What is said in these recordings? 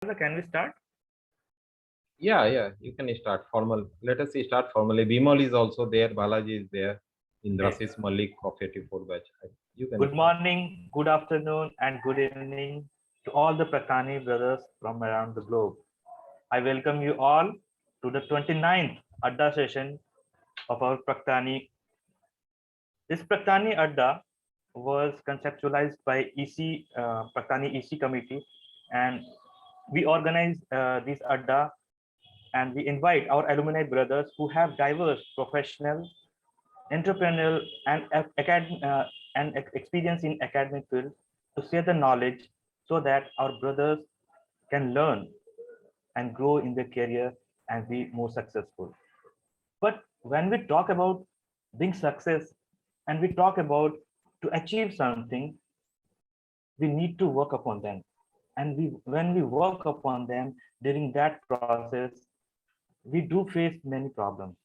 Can we start? Yeah, you can start formal. Let us start formally. Bimal is also there. Balaji is there. Okay. Indrasis Malik of 84 batch. You can Good start. morning, good afternoon, and good evening to all the Praktani brothers from around the globe. I welcome you all to the 29th Adda session of our Praktani. This Praktani Adda was conceptualized by Praktani EC committee, and we organize this Adda and we invite our alumni brothers who have diverse professional, entrepreneurial, and experience in academic field to share the knowledge so that our brothers can learn and grow in their career and be more successful. But when we talk about being success and we talk about to achieve something, we need to work upon them. And when we work upon them during that process, we do face many problems,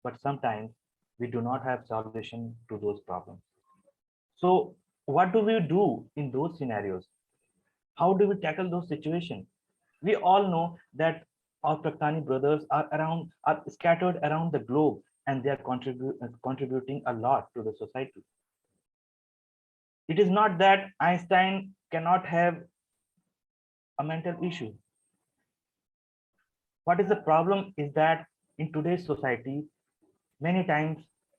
but sometimes we do not have solution to those problems. So what do we do in those scenarios? How do we tackle those situations? We all know that our Praktani brothers are scattered around the globe and they are contributing a lot to the society. It is not that Einstein cannot have a mental issue. What is the problem is that in today's society, many times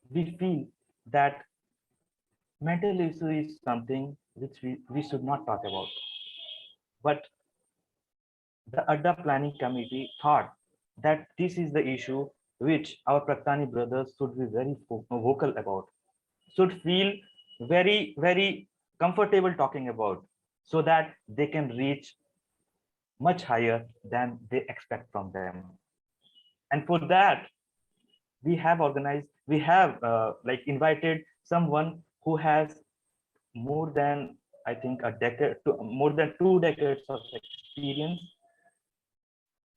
we feel that mental issue is something which we should not talk about. But the Adda Planning Committee thought that this is the issue which our Praktani brothers should be very vocal about, should feel very comfortable talking about, so that they can reach much higher than they expect from them. And for that, we have like invited someone who has more than I think a decade, more than 2 decades of experience,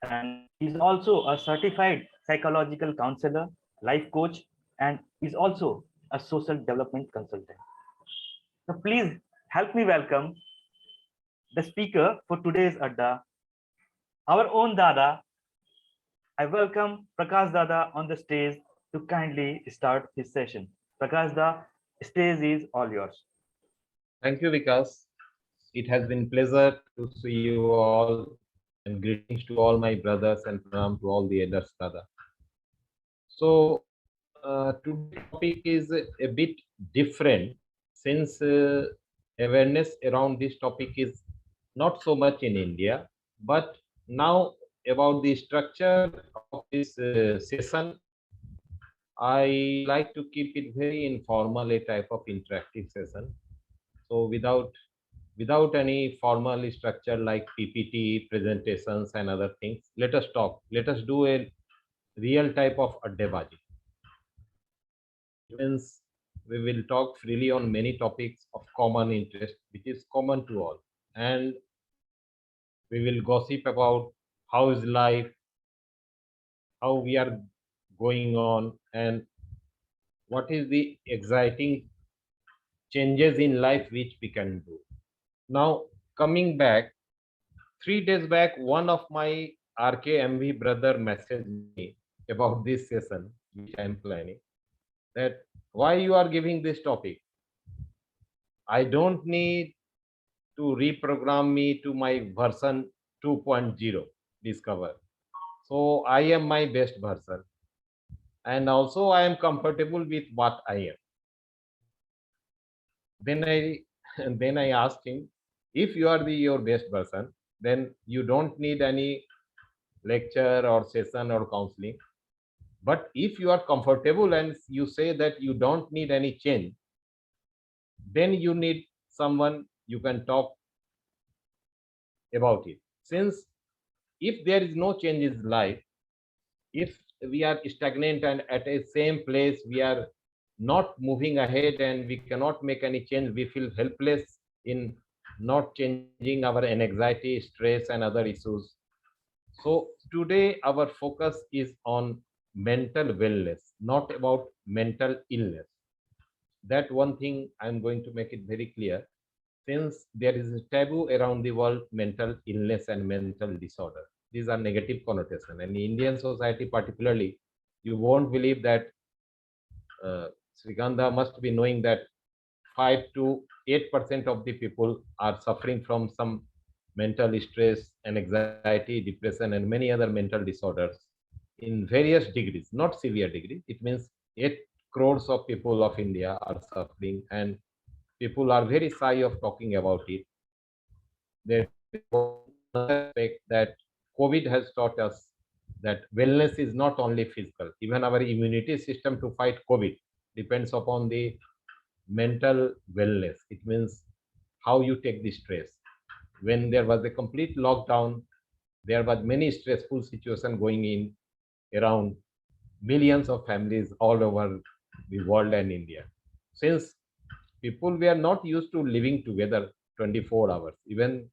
and is also a certified psychological counselor, life coach, and is also a social development consultant. So please help me welcome the speaker for today's Adda, our own Dada. I welcome Prakash Dada on the stage to kindly start his session. Prakash Dada, stage is all yours. Thank you, Vikas. It has been pleasure to see you all and greetings to all my brothers and pranam to all the elders, brother. So today's topic is a bit different since awareness around this topic is not so much in India, but now about the structure of this session, I like to keep it very informal, a type of interactive session. So without any formal structure like PPT, presentations, and other things, let us talk. Let us do a real type of addebaji. It means we will talk freely on many topics of common interest, which is common to all, and we will gossip about how is life, how we are going on, and what is the exciting changes in life which we can do. Now, coming back, 3 days back, one of my RKMV brother messaged me about this session which I am planning. That why you are giving this topic? I don't need to reprogram me to my version 2.0 discover. So I am my best version, and also I am comfortable with what I am. Then I then I asked him, if you are your best person, then you don't need any lecture or session or counseling. But if you are comfortable and you say that you don't need any change, then you need someone you can talk about it. Since if there is no change in life, if we are stagnant and at a same place, we are not moving ahead and we cannot make any change, we feel helpless in not changing our anxiety, stress, and other issues. So today our focus is on mental wellness, not about mental illness. That one thing I'm going to make it very clear. since there is a taboo around the world, mental illness and mental disorder. These are negative connotation. And in Indian society particularly, you won't believe that Srikanda must be knowing that 5 to 8% of the people are suffering from some mental stress and anxiety, depression, and many other mental disorders in various degrees, not severe degrees. It means 8 crores of people of India are suffering, and people are very shy of talking about it. There is another aspect that COVID has taught us that wellness is not only physical. Even our immunity system to fight COVID depends upon the mental wellness. It means how you take the stress. When there was a complete lockdown, there was many stressful situation going in around millions of families all over the world and India. Since people were not used to living together 24 hours, even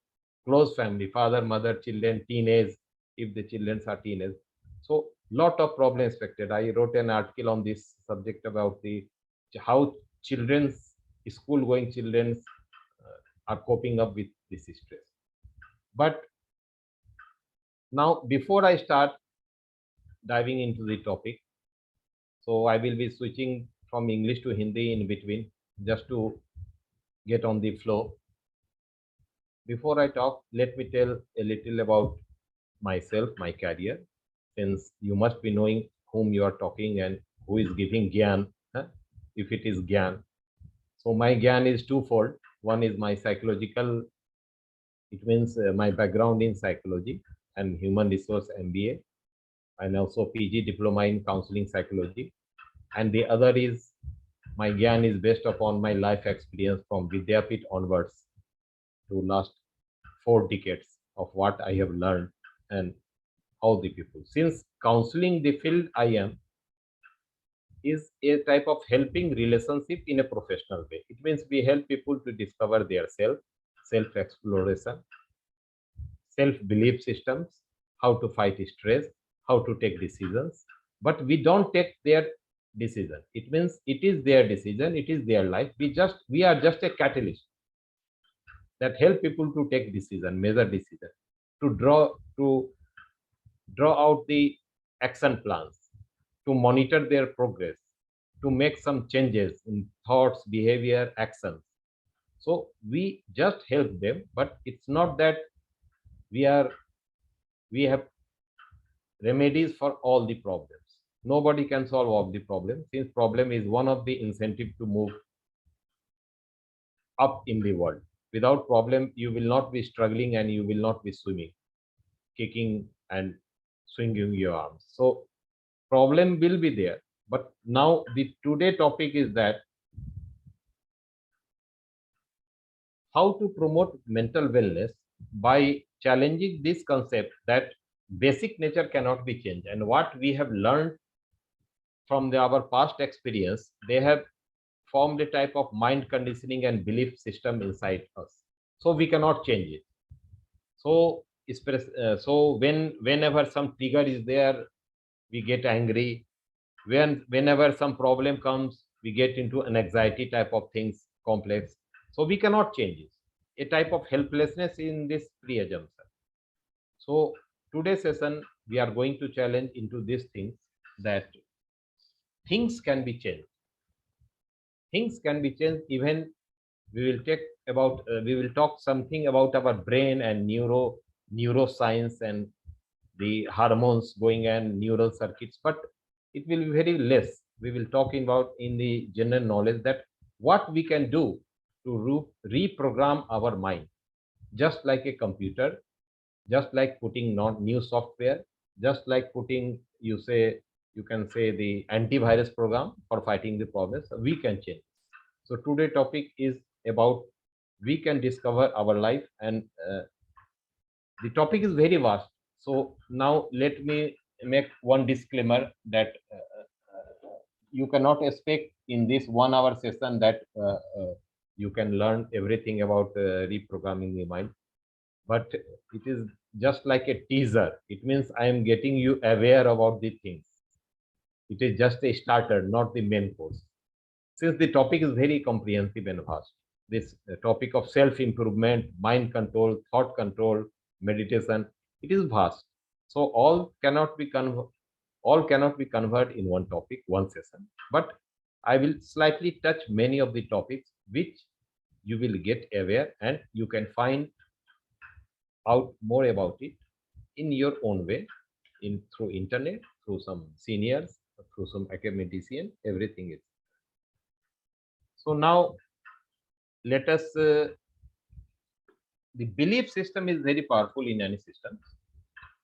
close family, father, mother, children, teenage, if the children are teenage. So lot of problems expected. I wrote an article on this subject about the how children's school going children are coping up with this stress. But now before I start diving into the topic, so I will be switching from English to Hindi in between just to get on the flow. Before I talk, let me tell a little about myself, my career, since you must be knowing whom you are talking and who is giving Gyan, huh? If it is Gyan. So my Gyan is twofold. One is my psychological, it means my background in psychology and human resource MBA, and also PG diploma in counseling psychology. And the other is my Gyan is based upon my life experience from Vidyapit onwards to last 4 decades of what I have learned and how the people. Since counseling, the field I am, is a type of helping relationship in a professional way. It means we help people to discover their self-exploration, self-belief systems, how to fight stress, how to take decisions. But we don't take their decision. It means it is their decision, it is their life. We are just a catalyst that help people to take decision, major decision, to draw out the action plans, to monitor their progress, to make some changes in thoughts, behavior, actions. So we just help them, but it's not that we have remedies for all the problems. Nobody can solve all the problems, since problem is one of the incentive to move up in the world. Without problem, you will not be struggling and you will not be swimming, kicking and swinging your arms. So problem will be there. But now the today topic is that how to promote mental wellness by challenging this concept that basic nature cannot be changed. And what we have learned from our past experience, they have formed a type of mind conditioning and belief system inside us. So we cannot change it. So whenever some trigger is there, we get angry. Whenever some problem comes, we get into an anxiety type of things, complex. So we cannot change it. A type of helplessness in this pre-assumption. So today's session, we are going to challenge into these things that things can be changed. Things can be changed. Even we will talk something about our brain and neuroscience and the hormones going and neural circuits, but it will be very less. We will talk about in the general knowledge that what we can do to reprogram our mind, just like a computer, just like putting new software, just like putting you can say the antivirus program for fighting the problems. We can change. So today topic is about we can discover our life, and the topic is very vast. So now let me make one disclaimer that you cannot expect in this 1 hour session that you can learn everything about reprogramming the mind. But it is just like a teaser. It means I am getting you aware about the things. It is just a starter, not the main course. Since the topic is very comprehensive and vast, this topic of self-improvement, mind control, thought control, meditation. It is vast. So all cannot be converted in one topic, one session. But I will slightly touch many of the topics which you will get aware, and you can find out more about it in your own way, through internet, through some seniors, through some academician, everything is. So now let us, the belief system is very powerful in any system.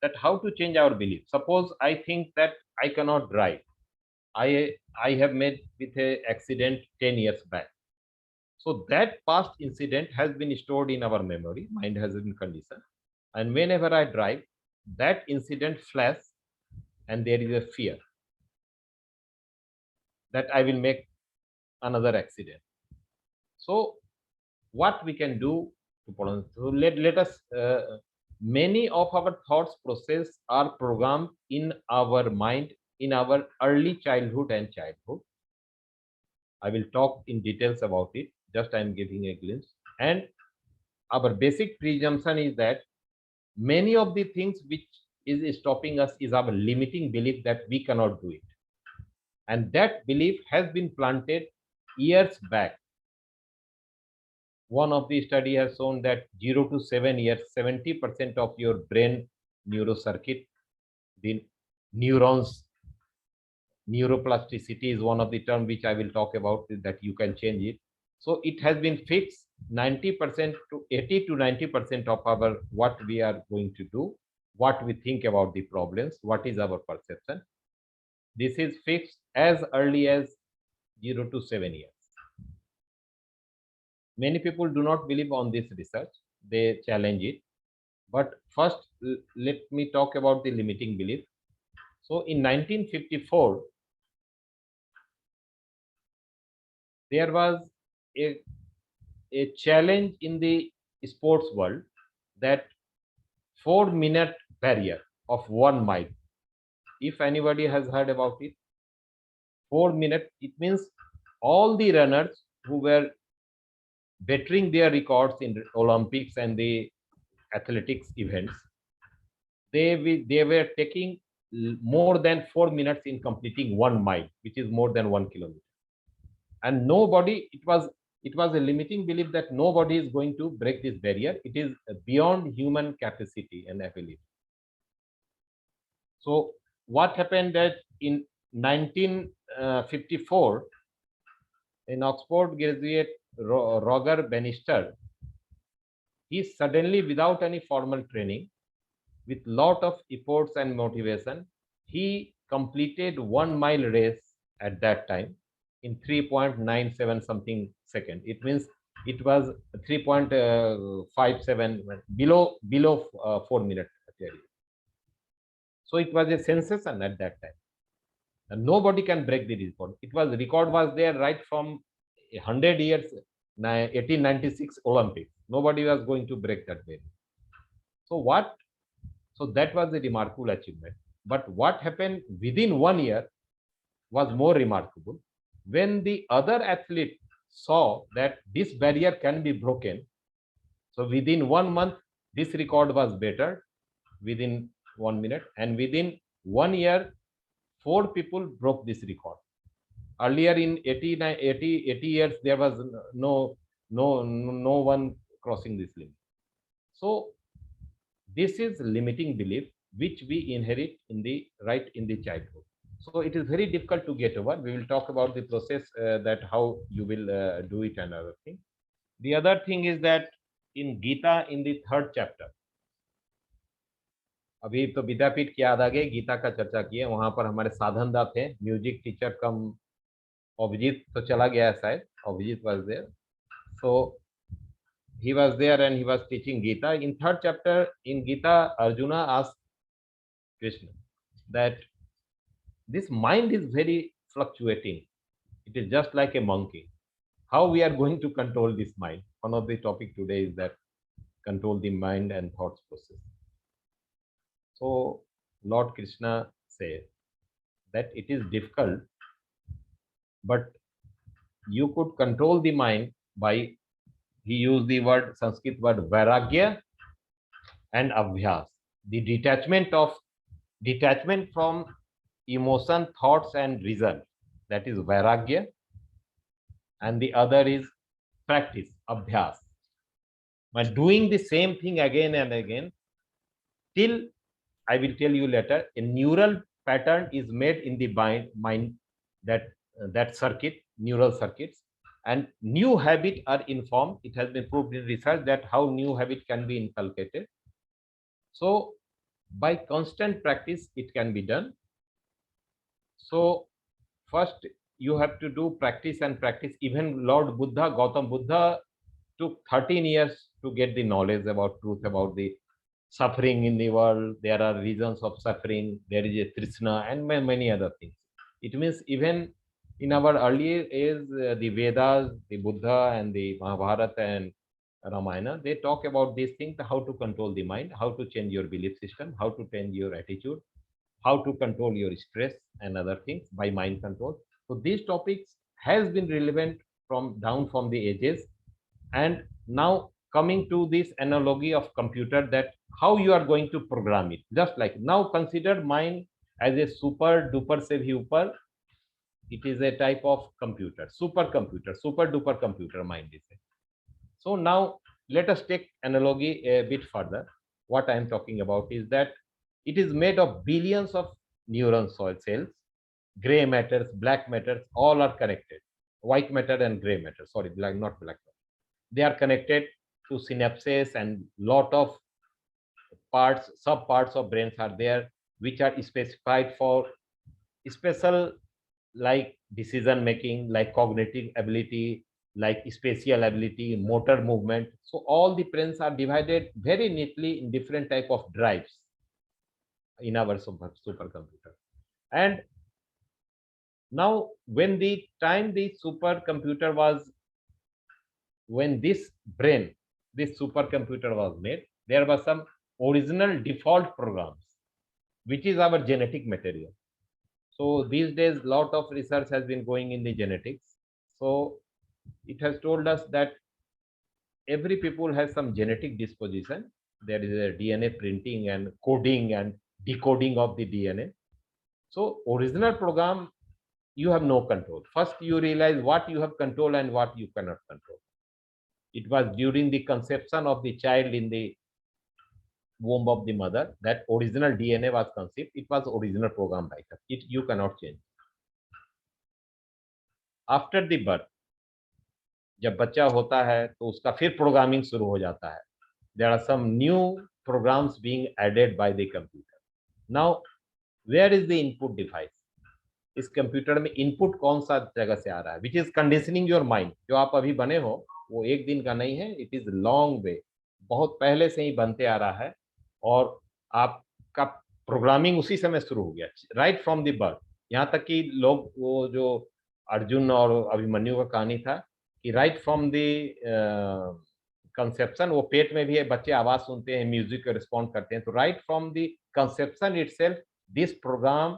That how to change our belief. Suppose I think that I cannot drive. I have met with a accident 10 years back. So that past incident has been stored in our memory, mind has been conditioned. And whenever I drive, that incident flashes and there is a fear that I will make another accident. So what we can do to pronounce, so let us, many of our thoughts process are programmed in our mind in our early childhood and childhood. I will talk in details about it, just I am giving a glimpse. And our basic presumption is that many of the things which is stopping us is our limiting belief that we cannot do it. And that belief has been planted years back. One of the study has shown that 0 to 7 years, 70% of your brain neurocircuit, the neurons, neuroplasticity is one of the term which I will talk about, that you can change it. So it has been fixed 90% to 80 to 90% of our what we are going to do, what we think about the problems, what is our perception. This is fixed as early as 0 to 7 years. Many people do not believe on this research, they challenge it. But first, let me talk about the limiting belief. So in 1954, there was a challenge in the sports world that 4-minute barrier of 1 mile. If anybody has heard about it, 4 minutes, it means all the runners who were bettering their records in the Olympics and the athletics events, they were taking more than 4 minutes in completing 1 mile, which is more than 1 kilometer. And nobody, it was a limiting belief that nobody is going to break this barrier. It is beyond human capacity and ability. So what happened that in 1954, an Oxford graduate, Roger Bannister, he suddenly, without any formal training, with lot of efforts and motivation, he completed 1 mile race at that time in 3.97 something second. It means it was 3.57, below 4 minutes. So it was a sensation at that time. And nobody can break the record. Record was there right from 100 years, 1896 Olympics. Nobody was going to break that barrier. So that was a remarkable achievement. But what happened within 1 year was more remarkable. When the other athlete saw that this barrier can be broken, so within 1 month, this record was better within 1 minute, and within 1 year, 4 people broke this record. Earlier in 80 years, there was no one crossing this limit. So this is limiting belief which we inherit in the childhood. So it is very difficult to get over. We will talk about the process, that how you will do it and other thing. The other thing is that in Gita, in the 3rd chapter, अभी तो विद्यापीठ की याद आ गई, गीता का चर्चा किए, वहां पर हमारे साधनदा थे, म्यूजिक टीचर कम अभिजीत तो चला गया शायद, Abhijit was there. So he was there and he was teaching Gita. In 3rd chapter in Gita, Arjuna asked Krishna that this mind is very fluctuating. It is just like a monkey. How we are going to control this mind? One of the topic today is that control the mind and thoughts process. So Lord Krishna said that it is difficult, but you could control the mind by he used the word, Sanskrit word vairagya and abhyas. The detachment from emotion, thoughts, and result. That is vairagya. And the other is practice, abhyas. But doing the same thing again and again till, I will tell you later, a neural pattern is made in the mind, that circuit, neural circuits, and new habits are informed. It has been proved in research that how new habit can be inculcated. So by constant practice, it can be done. So first you have to do practice and practice. Even Lord Buddha, Gautam Buddha, took 13 years to get the knowledge about truth, about the suffering in the world. There are reasons of suffering. There is a Trishna and many other things. It means even in our earlier age, the Vedas, the Buddha and the Mahabharata and Ramayana, they talk about these things, how to control the mind, how to change your belief system, how to change your attitude, how to control your stress and other things by mind control. So these topics has been relevant from the ages. And now coming to this analogy of computer, that how you are going to program it. Just like now consider mind as a super duper se bhi upar. It is a type of computer, super duper computer mind is it. So now let us take analogy a bit further. What I am talking about is that it is made of billions of neuron cells. Gray matters, black matters, all are connected. White matter and gray matter, sorry, black, not black matter. They are connected to synapses, and lot of parts, sub parts of brains are there, which are specified for special, like decision making, like cognitive ability, like spatial ability, motor movement. So all the brains are divided very neatly in different type of drives in our supercomputer. And now when the time the supercomputer was, when this brain, this supercomputer was made, there were some original default programs, which is our genetic material. So these days, lot of research has been going in the genetics. So it has told us that every people has some genetic disposition. There is a DNA printing and coding and decoding of the DNA. So original program, you have no control. First, you realize what you have control and what you cannot control. It was during the conception of the child in the womb of the mother that original DNA was conceived. It was original program by her. It you cannot change. After the birth, जब बच्चा होता है तो उसका फिर programming शुरू हो जाता है. There are some new programs being added by the computer. Now, where is the input device? इस कंप्यूटर में इनपुट कौन सा जगह से आ रहा है? Which is conditioning your mind. जो आप अभी बने हो वो एक दिन का नहीं है. It is long way. बहुत पहले से ही बनते आ रहा है और आपका प्रोग्रामिंग उसी समय शुरू हो गया, राइट फ्रॉम द बर्थ. यहाँ तक कि लोग, वो जो अर्जुन और अभिमन्यु का कहानी था कि राइट फ्रॉम द कंसेप्शन, वो पेट में भी बच्चे आवाज सुनते हैं, म्यूजिक रिस्पॉन्ड करते हैं. तो right from the conception itself this program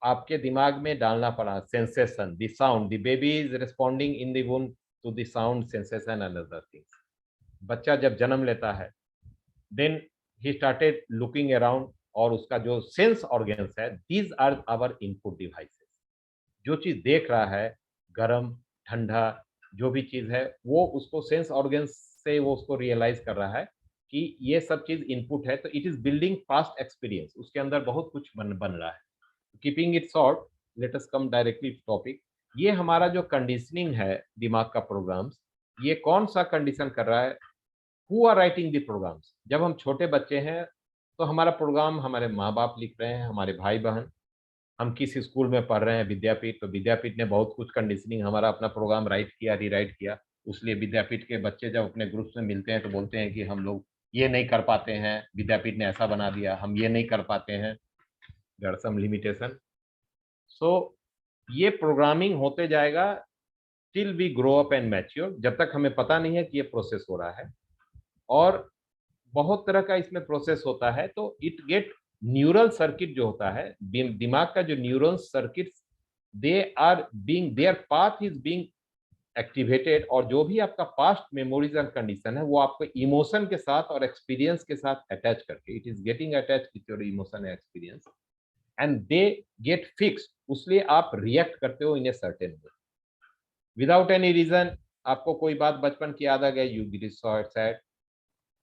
आपके दिमाग में डालना पड़ा. Sensation, the sound, the baby is responding in the womb to the sound, sensation and other things. बच्चा जब जन्म लेता है, देन ही स्टार्टेड लुकिंग अराउंड, और उसका जो सेंस ऑर्गन्स है, these are our input devices. जो चीज देख रहा है, गरम ठंडा जो भी चीज है, वो उसको सेंस ऑर्गन्स से वो उसको रियलाइज कर रहा है कि ये सब चीज इनपुट है. तो it is building past experience. उसके अंदर बहुत कुछ बन रहा है. Keeping it short, let us come directly to topic. ये हमारा जो कंडीशनिंग है दिमाग का प्रोग्राम्स, ये कौन सा कंडीशन कर रहा है? Who are writing the programs? जब हम छोटे बच्चे हैं तो हमारा प्रोग्राम हमारे माँ बाप लिख रहे हैं, हमारे भाई बहन. हम किस स्कूल में पढ़ रहे हैं, विद्यापीठ, तो विद्यापीठ ने बहुत कुछ कंडीशनिंग हमारा अपना प्रोग्राम राइट किया, रीराइट किया. उसलिए विद्यापीठ के बच्चे जब अपने ग्रुप में मिलते हैं तो बोलते हैं कि हम लोग ये नहीं कर पाते हैं, विद्यापीठ ने ऐसा बना दिया, हम ये नहीं कर पाते हैं, there are some limitation. So ये प्रोग्रामिंग होते जाएगा till we grow up and mature, जब तक हमें पता नहीं है कि ये प्रोसेस हो रहा है. और बहुत तरह का इसमें प्रोसेस होता है. तो इट गेट न्यूरल सर्किट जो होता है, दिमाग का जो neural circuit, they are being, their path is being activated, और जो भी आपका पास्ट मेमोरीज एंड कंडीशन है वो आपको इमोशन के साथ और एक्सपीरियंस के साथ अटैच करके, it is getting attach with your emotion and experience, and they get fixed, उसलिए आप रिएक्ट करते हो in a certain way without any reason. आपको कोई बात बचपन की याद आ गई, यू गेट सैड।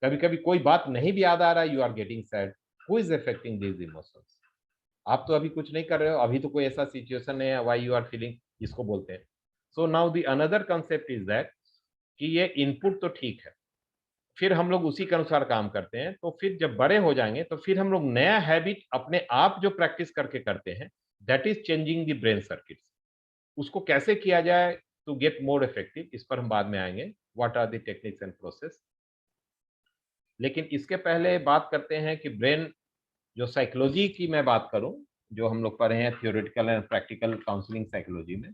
कभी कभी कोई बात नहीं भी याद आ रहा है, you are getting sad. Who is affecting these emotions? आप तो अभी कुछ नहीं कर रहे हो, अभी तो कोई ऐसा सिचुएशन नहीं है, व्हाई यू आर फीलिंग, इसको बोलते हैं। So now the another concept is that कि ये इनपुट तो ठीक है, फिर हम लोग उसी के अनुसार काम करते हैं, तो फिर जब बड़े हो जाएंगे तो फिर हम लोग नया हैबिट अपने आप जो प्रैक्टिस करके करते हैं, that is changing the brain circuits. उसको कैसे किया जाए टू गेट मोर इफेक्टिव, इस पर हम बाद में आएंगे, what are the techniques and process. लेकिन इसके पहले बात करते हैं कि ब्रेन, जो साइकोलॉजी की मैं बात करूं, जो हम लोग पढ़े हैं theoretical and practical counselling psychology में,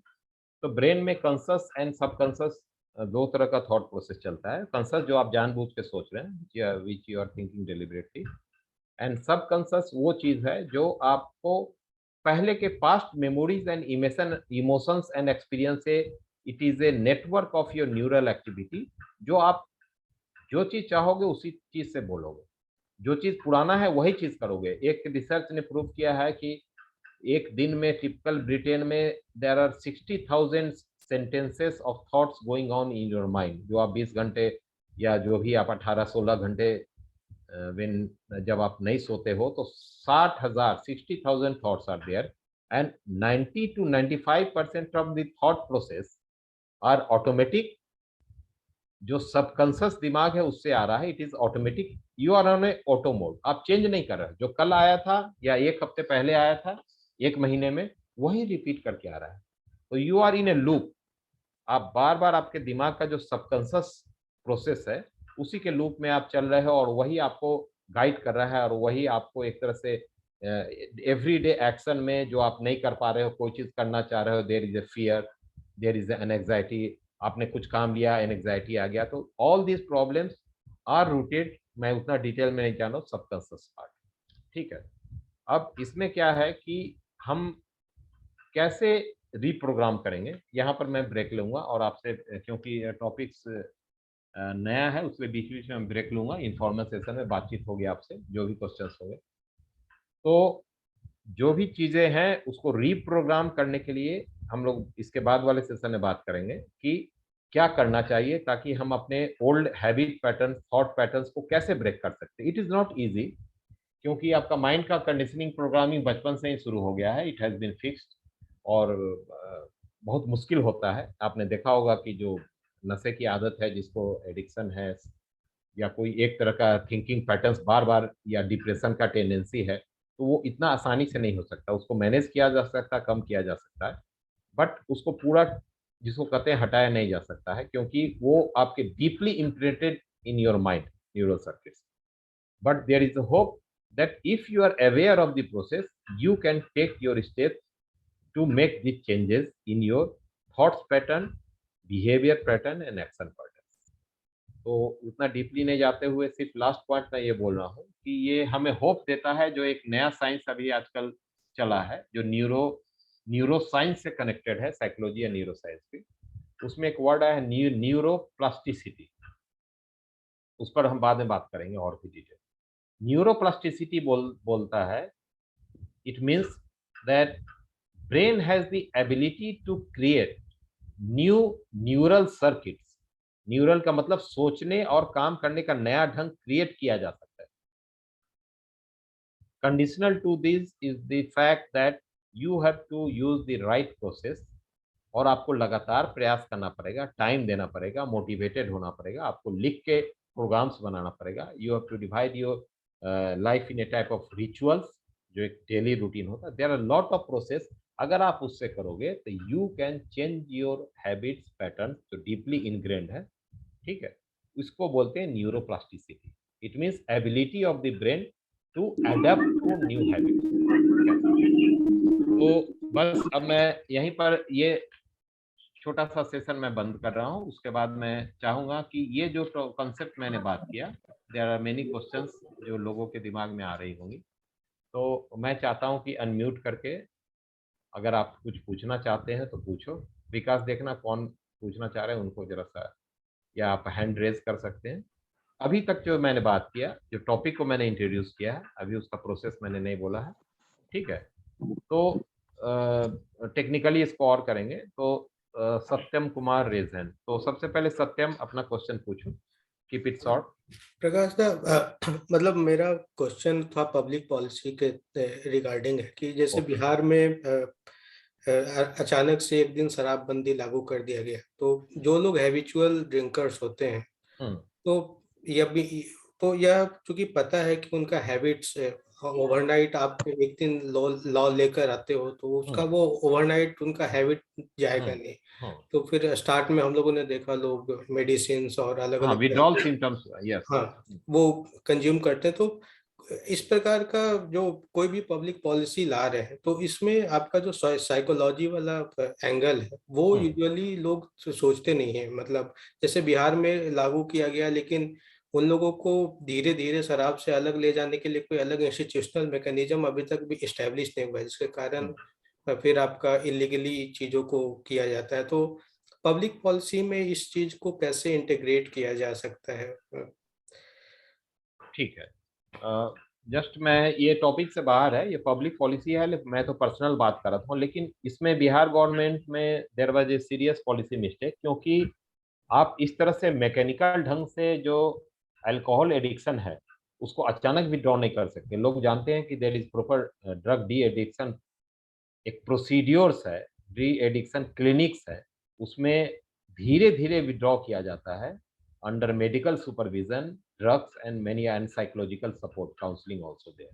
तो ब्रेन में कॉन्शस एंड सबकॉन्शस दो तरह का थॉट प्रोसेस चलता है। कॉन्शस जो आप जानबूझ के सोच रहे हैं, which you are thinking deliberately, and subconscious वो चीज है जो आपको पहले के past memories and emotions and experience से, it is a network of your neural activity, जो आप जो चीज चाहोगे उसी चीज से बोलोगे, जो चीज पुराना है वही चीज करोगे। एक रिसर्च ने प्रूव किया है कि एक दिन में टिपिकल ब्रिटेन में there are 60,000 sentences of thoughts going on in your mind. जो आप 20 घंटे या जो भी आप 18-16 घंटे व्हेन जब आप नहीं सोते हो, तो 60,000 thoughts are there, and 90 to 95% of the thought process are automatic. जो सबकॉन्शियस दिमाग है उससे आ रहा है, it is automatic, you are on a auto mode, आप चेंज नहीं कर रहे। जो कल आया था या एक हफ्ते पहले आया था, एक महीने में, वही रिपीट करके आ रहा है। तो you are in a loop, आप बार बार आपके दिमाग का जो सबकॉन्शियस प्रोसेस है उसी के लूप में आप चल रहे हो, और वही आपको गाइड कर रहा है, और वही आपको एक तरह से एवरीडे एक्शन में जो आप नहीं कर पा रहे हो, कोई चीज करना चाह रहे हो, there is a fear, there is an anxiety, आपने कुछ काम लिया, एंग्जाइटी आ गया, तो all these problems are rooted, मैं उतना डिटेल में नहीं जाना, सबकॉन्शियस पार्ट। ठीक है, अब इसमें क्या है कि हम कैसे रिप्रोग्राम करेंगे, यहाँ पर मैं ब्रेक लूंगा और आपसे, क्योंकि टॉपिक्स नया है, उसमें बीच बीच में ब्रेक लूंगा, इनफॉर्मल सेशन में बातचीत होगी आपसे, जो भी क्वेश्चंस होंगे। तो जो भी चीजें हैं उसको रीप्रोग्राम करने के लिए हम लोग इसके बाद वाले सेशन में बात करेंगे कि क्या करना चाहिए, ताकि हम अपने old habit pattern, thought patterns को कैसे ब्रेक कर सकते हैं। इट इज नॉट इजी, क्योंकि आपका माइंड का कंडीशनिंग प्रोग्रामिंग बचपन से ही शुरू हो गया है, इट हैज बीन फिक्स्ड, और बहुत मुश्किल होता है। आपने देखा होगा कि जो नशे की आदत है, जिसको एडिक्शन है, या कोई एक तरह का थिंकिंग पैटर्न्स बार बार, या डिप्रेशन का टेंडेंसी है, तो वो इतना आसानी से नहीं हो सकता। उसको मैनेज किया जा सकता, कम किया जा सकता है, बट उसको पूरा, जिसको कहते हैं, हटाया नहीं जा सकता है, क्योंकि वो आपके deeply imprinted in your mind, neural circuits. But there is a hope that if you are aware of the process, you can take your steps to make the changes in your thoughts pattern, behavior pattern and action pattern. तो उतना deeply नहीं जाते हुए सिर्फ last point मैं ये बोल रहा हूँ कि ये हमें होप देता है, जो एक नया साइंस अभी आजकल चला है, जो न्यूरो साइंस से कनेक्टेड है, साइकोलॉजी या न्यूरो साइंस की, उसमें एक वर्ड आया है न्यूरोप्लास्टिसिटी। उस पर हम बाद में बात करेंगे और भी डिटेल। न्यूरोप्लास्टिसिटी बोलता है, it means that brain has the ability to create new neural circuits। Neural का मतलब सोचने और काम करने का नया ढंग क्रिएट किया जा सकता है। Conditional to this is the fact that you have to use the right process, और आपको लगातार प्रयास करना पड़ेगा, टाइम देना पड़ेगा, मोटिवेटेड होना पड़ेगा, आपको लिख के प्रोग्राम्स बनाना पड़ेगा। You have to divide your life in a type of rituals, जो एक डेली रूटीन होता है। There are lot of process, अगर आप उससे करोगे तो you can change your habits pattern, जो डीपली इनग्रेन्ड है। ठीक है, इसको बोलते हैं neuroplasticity. It means ability of the brain to adapt to new habits. तो बस अब मैं यहीं पर ये छोटा सा सेशन मैं बंद कर रहा हूँ। उसके बाद मैं चाहूंगा कि ये जो कॉन्सेप्ट मैंने बात किया, देयर आर मेनी क्वेश्चंस जो लोगों के दिमाग में आ रही होंगी, तो मैं चाहता हूँ कि अनम्यूट करके अगर आप कुछ पूछना चाहते हैं तो पूछो। विकास, देखना कौन पूछना चाह रहे हैं उनको जरा सा, या आप हैंड रेज कर सकते हैं। अभी तक जो मैंने बात किया, जो टॉपिक को मैंने इंट्रोड्यूस किया है, अभी उसका प्रोसेस मैंने नहीं बोला है, ठीक है। तो टेक्निकली इसको और करेंगे। तो सत्यम कुमार रेज हैंड। तो सबसे पहले सत्यम अपना क्वेश्चन पूछो, कीप इट शॉर्ट। प्रकाश दा, मतलब मेरा क्वेश्चन था पब्लिक पॉलिसी के रिगार्डिंग है कि जैसे Okay. बिहार में अचानक से एक दिन शराबबंदी लागू कर दिया गया, तो जो लोग हैबिचुअल ड्रिंकर्स होते हैं तो यह भी, तो यह चूंकि पता है कि उनका हैबिट्स ओवरनाइट, आप एक दिन लॉ लेकर आते हो तो उसका वो ओवरनाइट उनका हैबिट जाएगा नहीं। तो फिर स्टार्ट में हम लोगों ने देखा लोग मेडिसिन और अलग अलग विड्रॉल सिम्टम्स, यस, हाँ वो कंज्यूम करते हैं। तो इस प्रकार का जो कोई भी पब्लिक पॉलिसी ला रहे हैं तो इसमें आपका जो साइकोलॉजी वाला एंगल है वो यूजुअली लोग सोचते नहीं है। मतलब जैसे बिहार में लागू किया गया, लेकिन उन लोगों को धीरे धीरे शराब से अलग ले जाने के लिए कोई अलग इंस्टीट्यूशनल मैकेनिज्म अभी तक भी इस्टेब्लिश नहीं हुआ है, जिसके कारण फिर आपका इलीगली चीजों को किया जाता है। तो पब्लिक पॉलिसी में इस चीज को कैसे इंटीग्रेट किया जा सकता है? ठीक है। जस्ट मैं, ये टॉपिक से बाहर है, ये पब्लिक पॉलिसी है, मैं तो पर्सनल बात कर रहा था। लेकिन इसमें बिहार गवर्नमेंट में there was a serious policy mistake, क्योंकि आप इस तरह से मैकेनिकल ढंग से जो अल्कोहल एडिक्शन है उसको अचानक विड्रॉ नहीं कर सकते। लोग जानते हैं कि there is proper drug de addiction, एक प्रोसीड्योर्स है, डी एडिक्शन क्लिनिक्स है, उसमें धीरे धीरे विड्रॉ किया जाता है under medical supervision, drugs and many and psychological support, counselling also there.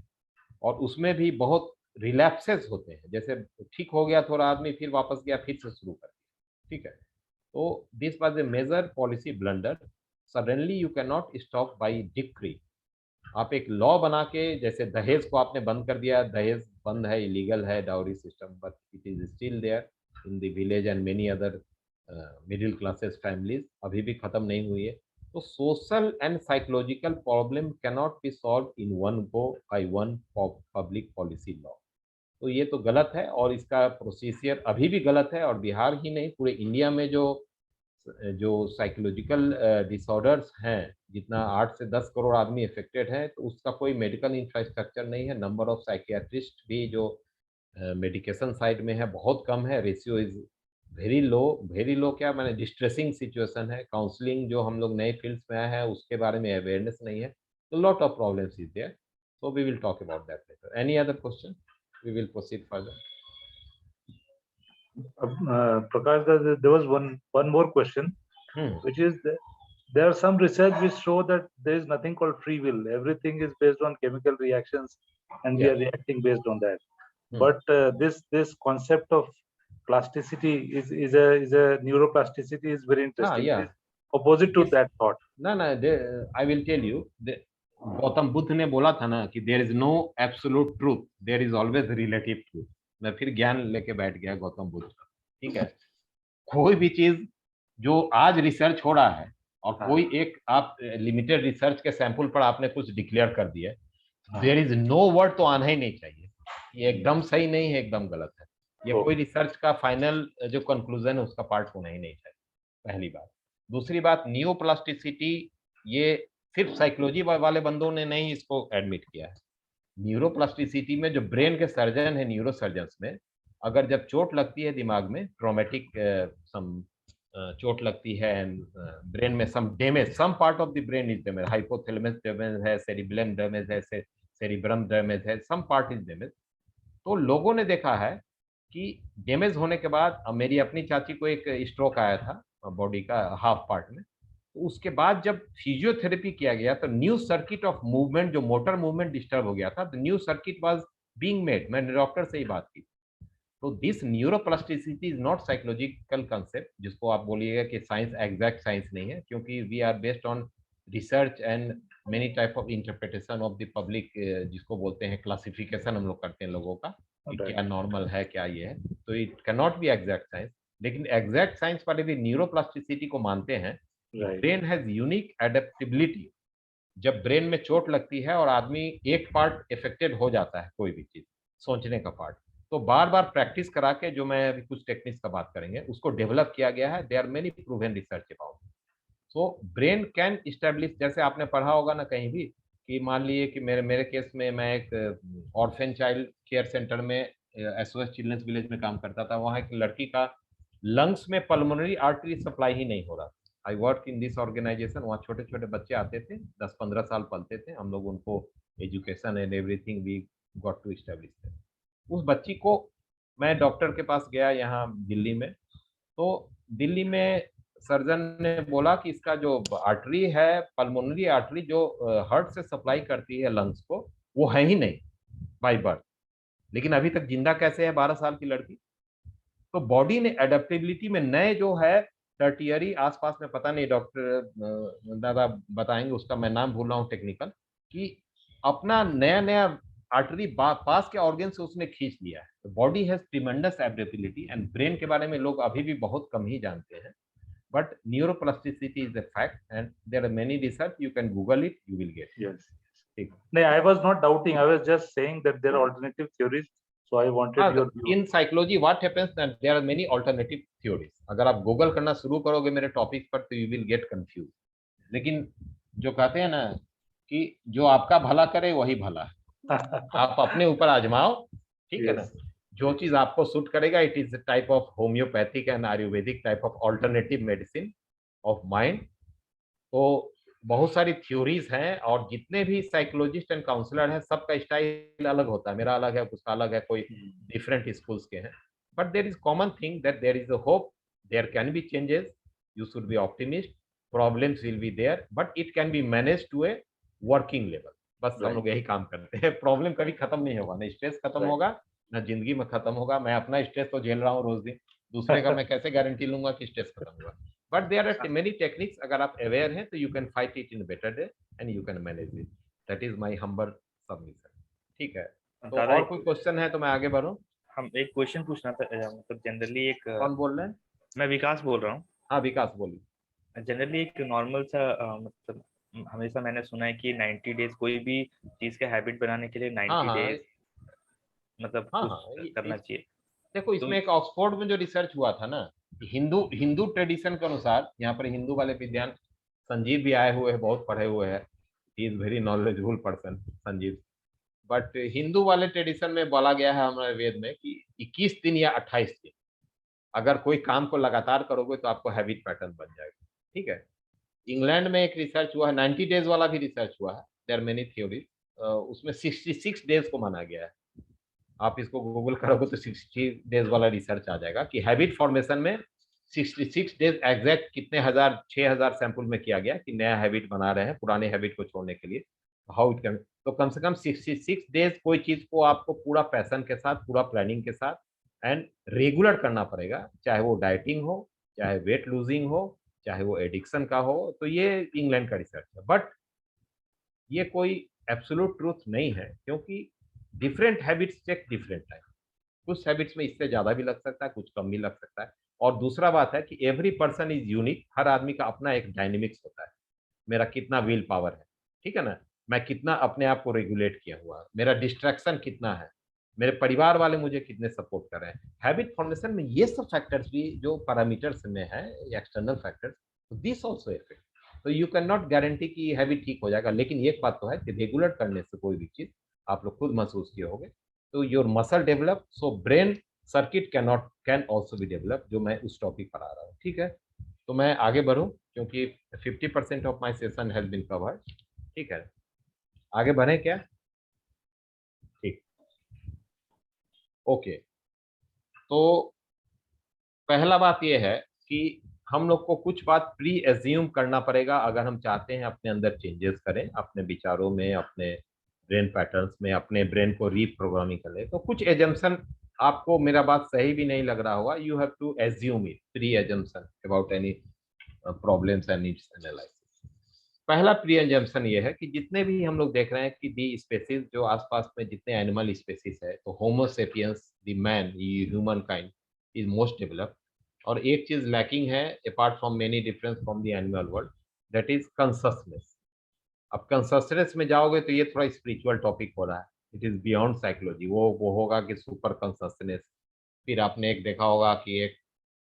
और उसमें भी बहुत रिलैप्सेस होते हैं, जैसे ठीक हो गया थोड़ा आदमी, फिर वापस गया, फिर से शुरू कर दिया, ठीक है। तो this was a major policy blunder. Suddenly you can not stop by decree. आप एक लॉ बना के, जैसे दहेज को आपने बंद कर दिया, दहेज बंद है, इलीगल है dowry system, but it is still there in the village and many other middle classes families, अभी भी खत्म नहीं हुई है। तो social and psychological problem can not be solve in one go by one public policy law. तो ये तो गलत है, और इसका प्रोसीजर अभी भी गलत है। और बिहार ही नहीं, पूरे इंडिया में जो जो साइकोलॉजिकल डिसऑर्डर्स हैं, जितना 8 से 10 करोड़ आदमी इफेक्टेड है, तो उसका कोई मेडिकल इंफ्रास्ट्रक्चर नहीं है। नंबर ऑफ साइकियाट्रिस्ट भी जो मेडिकेशन साइड में है बहुत कम है। Ratio is very low, very low. क्या मैंने, डिस्ट्रेसिंग सिचुएशन है। काउंसलिंग जो हम लोग नए फील्ड्स में आए हैं उसके बारे में अवेयरनेस नहीं है। तो lot of problems is there, so we will talk about that later. Any other question? We will proceed further. Prakash, there was one more question, which is that there are some research which show that there is nothing called free will. Everything is based on chemical reactions, and we are reacting based on that. But this concept of plasticity is a neuroplasticity is very interesting. yeah. It is opposite to that thought. ना, I will tell you. Gautam Buddha ने बोला था ना कि there is no absolute truth, there is always relative truth. मैं फिर ज्ञान लेके बैठ गया गौतम बुद्ध का, ठीक है। कोई भी चीज जो आज रिसर्च हो रहा है, और कोई एक आप लिमिटेड रिसर्च के सैंपल पर आपने कुछ डिक्लेयर कर दिया, देयर इज नो वर्ड तो आना ही नहीं चाहिए। ये एकदम सही नहीं है, एकदम गलत है। ये कोई रिसर्च का फाइनल जो कंक्लूजन है उसका पार्ट होना ही नहीं चाहिए, पहली बात। दूसरी बात, न्यूरोप्लास्टिसिटी, ये सिर्फ साइकोलॉजी वाले बंदों ने नहीं इसको एडमिट किया है। न्यूरोप्लास्टिसिटी में जो ब्रेन के सर्जन है, न्यूरो सर्जन्स में, अगर जब चोट लगती है दिमाग में, ट्रॉमेटिक चोट लगती है, ब्रेन में some damage, some part of the brain is damage, hypothalamus damage है, सेरिब्रम डैमेज है, सेरिब्रम डैमेज है, सम पार्ट इज डैमेज। तो लोगों ने देखा है कि डैमेज होने के बाद, मेरी अपनी चाची को एक स्ट्रोक आया था बॉडी का हाफ पार्ट में, तो उसके बाद जब फिजियोथेरेपी किया गया तो न्यू सर्किट ऑफ मूवमेंट, जो मोटर मूवमेंट डिस्टर्ब हो गया था, the new circuit was being made. मैंने डॉक्टर से ही बात की। तो this neuroplasticity is not psychological concept, जिसको आप बोलिएगा कि साइंस, एग्जैक्ट साइंस नहीं है, क्योंकि we are based on research and many type of interpretation of the public, जिसको बोलते हैं क्लासिफिकेशन हम लोग करते हैं लोगों का, क्या नॉर्मल है, क्या ये है। तो it can not be exact science. लेकिन एग्जैक्ट साइंस वाले भी न्यूरोप्लास्टिसिटी को मानते हैं। Brain has unique adaptability. जब ब्रेन में चोट लगती है और आदमी एक पार्ट इफेक्टेड हो जाता है, कोई भी चीज, सोचने का पार्ट, तो बार बार प्रैक्टिस करा के, जो मैं अभी कुछ टेक्निक्स का बात करेंगे, उसको डेवलप किया गया है। There are many proven research about. So brain can establish, जैसे आपने पढ़ा होगा ना कहीं भी, कि मान लीजिए कि मेरे मेरे केस में मैं एक ऑर्फेन चाइल्ड केयर सेंटर में एसओएस चिल्ड्रंस विलेज में काम करता था। वहाँ एक लड़की का लंग्स में पल्मोनरी आर्टरी सप्लाई ही नहीं हो रहा। I work in this organisation. वहाँ छोटे छोटे बच्चे आते थे, 10-15 साल पलते थे हम लोग उनको, education and everything we got to establish. उस बच्ची को मैं डॉक्टर के पास गया यहाँ दिल्ली में, तो दिल्ली में सर्जन ने बोला कि इसका जो आर्टरी है, पल्मोनरी आर्टरी जो हार्ट से सप्लाई करती है लंग्स को, वो है ही नहीं बाय बर्थ। लेकिन अभी तक जिंदा कैसे है 12 साल की लड़की? तो बॉडी ने एडेप्टेबिलिटी में नए जो है टर्टियरी आसपास में, पता नहीं डॉक्टर दादा बताएंगे, उसका मैं नाम भूल रहा हूँ टेक्निकल, कि अपना नया नया आर्टरी पास के ऑर्गन से उसने खींच लिया है। Body has tremendous adaptability, and brain के बारे में लोग अभी भी बहुत कम ही जानते हैं। But neuroplasticity is a fact, and there are many research. You can Google it, you will get. Yes. ठीक। No, I was not doubting. I was just saying that there are alternative theories. So I wanted your view. In psychology, what happens that there are many alternative theories. अगर आप Google करना शुरू करोगे मेरे topic पर, तो you will get confused. लेकिन जो कहते हैं ना कि जो आपका भला करे वही भला है, आप अपने ऊपर आजमाओ, ठीक है ना? जो चीज आपको सूट करेगा, it is type of homeopathic and Ayurvedic type of alternative medicine of mind. तो बहुत सारी थ्योरीज हैं, और जितने भी साइकोलॉजिस्ट एंड काउंसलर हैं, सबका स्टाइल अलग होता है। मेरा अलग है, उसका अलग है, कोई डिफरेंट स्कूल्स के हैं। But there is common thing that there is a hope, there can be changes, you should be optimist, problems will be there, but it can be manage to a working level. बस हम लोग यही काम करते हैं। Problem कभी खत्म नहीं होगा, ना स्ट्रेस खत्म होगा, ना जिंदगी में खत्म होगा। मैं अपना स्ट्रेस तो झेल रहा हूँ रोज दिन, दूसरे का मैं कैसे गारंटी लूंगा कि स्ट्रेस खत्म होगा? But there are many techniques, अगर आप अवेयर हैं तो you can fight it in better day and you can manage it. That is my humble submission. ठीक है, तो और कोई क्वेश्चन है तो मैं आगे बढ़ूं? हम एक क्वेश्चन पूछना था, मतलब जनरली एक, कौन बोल रहे हैं? मैं विकास बोल रहा हूँ। हाँ विकास बोलिए। जनरली एक नॉर्मल सा मतलब हमेशा मैंने सुना है कि 90 डेज, कोई भी चीज का हैबिट बनाने के लिए 90 डेज मतलब कुछ करना चाहिए। देखो, इसमें एक ऑक्सफोर्ड में जो रिसर्च हुआ था ना, हिंदू ट्रेडिशन के अनुसार, यहाँ पर हिंदू वाले विद्वान संजीव भी आए हुए हैं, बहुत पढ़े हुए हैं, he is very knowledgeable person Sanjeev. But Hindu वाले ट्रेडिशन में बोला गया है हमारे वेद में कि 21 दिन या 28 दिन अगर कोई काम को लगातार करोगे तो आपको हैबिट पैटर्न बन जाएगा। ठीक है, इंग्लैंड में एक रिसर्च हुआ है, 90 डेज वाला भी रिसर्च हुआ है, देयर मेनी थ्योरीज, उसमें 66 डेज को माना गया है। आप इसको गूगल करोगे तो 60 डेज वाला रिसर्च आ जाएगा कि हैबिट फॉर्मेशन में 66 डेज एग्जैक्ट कितने 6,000 सैंपल में किया गया कि नया हैबिट बना रहे हैं पुराने हैबिट को छोड़ने के लिए, हाउ इट कैन। तो कम से कम 66 डेज कोई चीज को आपको पूरा पैशन के साथ, पूरा प्लानिंग के साथ एंड रेगुलर करना पड़ेगा, चाहे वो डाइटिंग हो, चाहे वेट लूजिंग हो, चाहे वो एडिक्शन का हो। तो ये इंग्लैंड का रिसर्च है, बट ये कोई एब्सोल्यूट ट्रूथ नहीं है, क्योंकि different habits take different time. कुछ हैबिट्स में इससे ज्यादा भी लग सकता है, कुछ कम भी लग सकता है। और दूसरा बात है कि एवरी पर्सन इज यूनिक, हर आदमी का अपना एक डायनेमिक्स होता है। मेरा कितना विल पावर है, ठीक है ना, मैं कितना अपने आप को रेगुलेट किया हुआ, मेरा डिस्ट्रैक्शन कितना है, मेरे परिवार वाले मुझे कितने सपोर्ट कर रहे हैं। हैबिट फॉर्मेशन में ये सब फैक्टर्स भी जो पैरामीटर्स में है, external factors, this also effect. तो यू कैन नॉट गारंटी कि हैबिट ठीक हो जाएगा, लेकिन एक बात तो है कि रेगुलर करने से कोई भी चीज आप लोग खुद महसूस किए होंगे, तो your muscle develop, so brain circuit can also be develop, जो मैं उस टॉपिक पर आ रहा हूँ। ठीक है, तो मैं आगे बढ़ूं क्योंकि 50% of my session has been covered. ठीक है, आगे बढ़े क्या? ठीक, ओके। तो पहला बात यह है कि हम लोग को कुछ बात प्री एज्यूम करना पड़ेगा अगर हम चाहते हैं अपने अंदर चेंजेस करें, अपने विचारों में, अपने ब्रेन पैटर्न्स में, अपने ब्रेन को रीप्रोग्रामिंग करें। तो कुछ एजम्पशन, आपको मेरा बात सही भी नहीं लग रहा होगा, you have to assume it, pre assumption about any problems and needs analysis. पहला प्री एजम्पशन ये है कि जितने भी हम लोग देख रहे हैं कि दी स्पेसीज जो आसपास में जितने एनिमल स्पेसीज है, तो homo sapiens, the man, human kind is most developed. और एक चीज लैकिंग है apart from many difference from the animal world, that is consciousness. अब कंससनेस में जाओगे तो ये थोड़ा स्पिरिचुअल टॉपिक हो रहा है, इट इज बियॉन्ड साइकोलॉजी। वो होगा कि सुपर कॉन्शसनेस। फिर आपने एक देखा होगा कि एक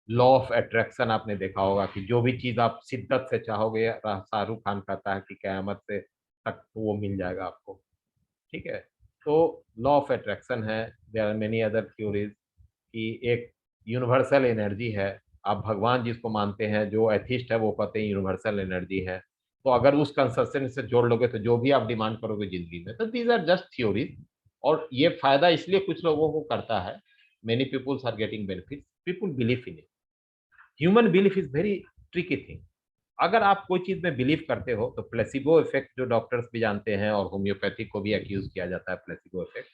लॉ ऑफ अट्रैक्शन आपने देखा होगा कि जो भी चीज आप शिद्दत से चाहोगे, शाहरुख खान कहता है कि कयामत से तक वो मिल जाएगा आपको। ठीक है, तो लॉ ऑफ अट्रैक्शन है। There are many other theories कि एक यूनिवर्सल एनर्जी है। आप भगवान जिसको मानते हैं, जो एथिस्ट है वो कहते हैं यूनिवर्सल एनर्जी है। तो अगर उस कंसेप्शन से जोड़ लोगे तो जो भी आप डिमांड करोगे जिंदगी में, तो दीज आर जस्ट थ्योरीज। और ये फायदा इसलिए कुछ लोगों को करता है, many peoples are getting benefit, people believe in it. Human belief is very tricky thing. अगर आप कोई चीज में बिलीव करते हो तो प्लेसिबो इफेक्ट, जो डॉक्टर्स भी जानते हैं और होम्योपैथी को भी एक्यूज किया जाता है प्लेसिबो इफेक्ट,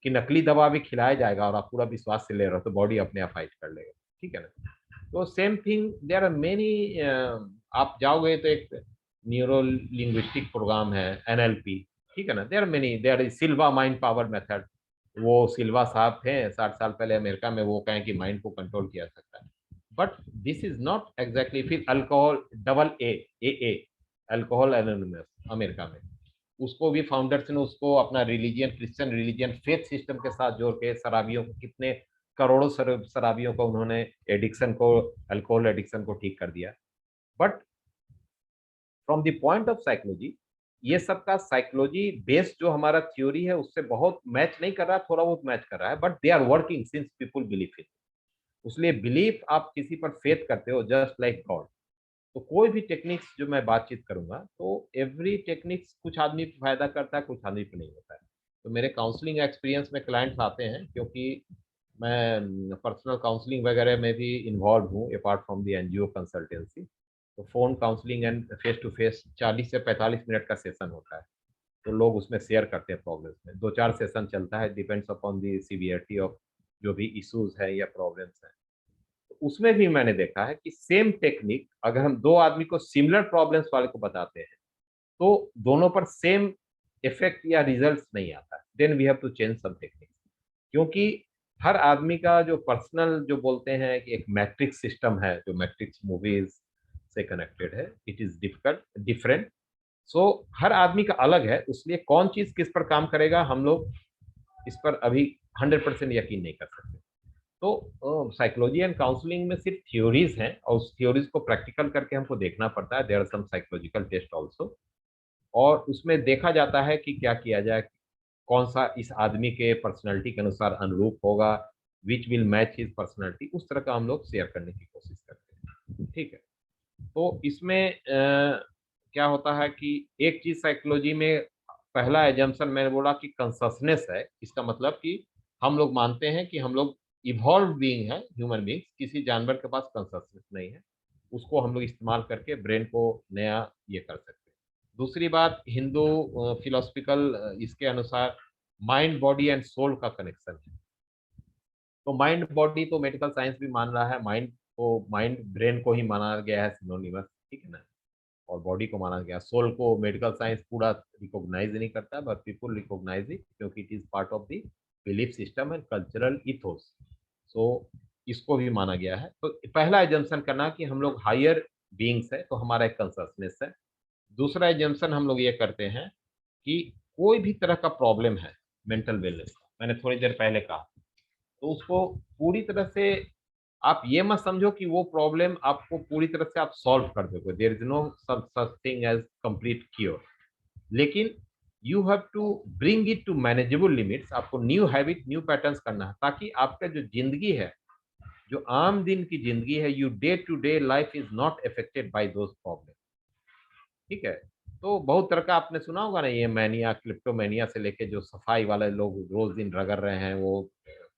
कि नकली दवा भी खिलाया जाएगा और आप पूरा विश्वास से ले रहे हो तो बॉडी अपने आप फाइट कर लेगा। ठीक है ना? तो same thing there are many. आप जाओगे तो एक न्यूरो लिंग्विस्टिक प्रोग्राम है, एनएलपी। ठीक है ना? There are many, there is Silva mind power method. वो सिल्वा साहब थे 60 साल पहले अमेरिका में, वो कहें कि माइंड को कंट्रोल किया सकता है। But this is not exactly. फिर alcohol, double A, alcohol anonymous America में, उसको भी फाउंडर्स ने उसको अपना religion, Christian religion faith system के साथ जोड़ के शराबियों को, कितने करोड़ों शराबियों को उन्होंने एडिक्शन को, अल्कोहल एडिक्शन को ठीक कर दिया। But from the point of psychology, ये सब का साइकोलॉजी बेस्ड जो हमारा थ्योरी है उससे बहुत मैच नहीं कर रहा, थोड़ा बहुत मैच कर रहा है, but they are working since people believe in. इसलिए बिलीफ, आप किसी पर फेथ करते हो जस्ट लाइक गॉड। तो कोई भी टेक्निक्स जो मैं बातचीत करूंगा, तो एवरी टेक्निक्स कुछ आदमी पे फायदा करता है, कुछ आदमी पे नहीं होता है। तो मेरे काउंसलिंग एक्सपीरियंस में क्लाइंट्स आते हैं, क्योंकि मैं पर्सनल काउंसलिंग वगैरह में भी इन्वॉल्व हूँ apart from the NGO consultancy. तो phone counselling and face to face 40 से 45 मिनट का सेशन होता है। तो लोग उसमें शेयर करते हैं प्रॉब्लम्स में, 2-4 सेशन चलता है, depends upon the severity of जो भी इश्यूज है या प्रॉब्लम्स है। उसमें भी मैंने देखा है कि सेम टेक्निक अगर हम दो आदमी को सिमिलर प्रॉब्लम्स वाले को बताते हैं, तो दोनों पर सेम इफेक्ट या रिजल्ट्स नहीं आता। Then we have to change some technique, क्योंकि हर आदमी का जो पर्सनल, जो बोलते हैं कि एक मैट्रिक्स सिस्टम है, जो मैट्रिक्स मूवीज से कनेक्टेड है, इट इज डिफिकल्ट डिफरेंट। सो हर आदमी का अलग है, इसलिए कौन चीज किस पर काम करेगा हम लोग इस पर अभी 100% यकीन नहीं कर सकते। तो साइकोलॉजी एंड काउंसलिंग में सिर्फ थ्योरीज हैं, और उस थ्योरीज को प्रैक्टिकल करके हमको देखना पड़ता है। There are some psychological test also, और उसमें देखा जाता है कि क्या किया जाए, कौन सा इस आदमी के पर्सनैलिटी के अनुसार अनुरूप होगा, which will match his personality, उस तरह का हम लोग शेयर करने की कोशिश करते हैं। ठीक है, तो इसमें क्या होता है कि एक चीज साइकोलॉजी में, पहला एजम्पशन मैंने बोला कि कंससनेस है। इसका मतलब कि हम लोग मानते हैं कि हम लोग इवॉल्व बीइंग है, ह्यूमन बीइंग्स, किसी जानवर के पास कंससनेस नहीं है, उसको हम लोग इस्तेमाल करके ब्रेन को नया ये कर सकते हैं। दूसरी बात, हिंदू फिलोसफिकल इसके अनुसार माइंड, बॉडी एंड सोल का कनेक्शन है। तो माइंड बॉडी तो मेडिकल साइंस भी मान रहा है, माइंड को, माइंड ब्रेन को ही माना गया है सिनोनिमस। ठीक है ना? और बॉडी को माना गया, सोल को मेडिकल साइंस पूरा रिकॉग्नाइज नहीं करता, बट पीपल रिकॉग्नाइज इट, क्योंकि it is part of the belief system and cultural ethos. So इसको भी माना गया है। तो पहला एजम्पशन करना कि हम लोग हायर बीइंग्स है, तो हमारा एक कंससनेस है। दूसरा एजम्पशन हम लोग ये करते हैं कि कोई भी तरह का प्रॉब्लम है मेंटल वेलनेस का, मैंने थोड़ी देर पहले कहा, तो उसको पूरी तरह से आप ये मत समझो कि वो प्रॉब्लम आपको पूरी तरह से आप सॉल्व कर दोगे। There is no such thing as complete cure, लेकिन you have to bring it to manageable limits. आपको न्यू हैबिट, न्यू पैटर्न्स करना है, ताकि आपका जो जिंदगी है, जो आम दिन की जिंदगी है, you day to day life is not affected by those problem. ठीक है? तो बहुत तरह का आपने सुना होगा ना, ये मैनिया, क्लिप्टोमेनिया से लेके जो सफाई वाले लोग रोज दिन रगड़ रहे हैं, वो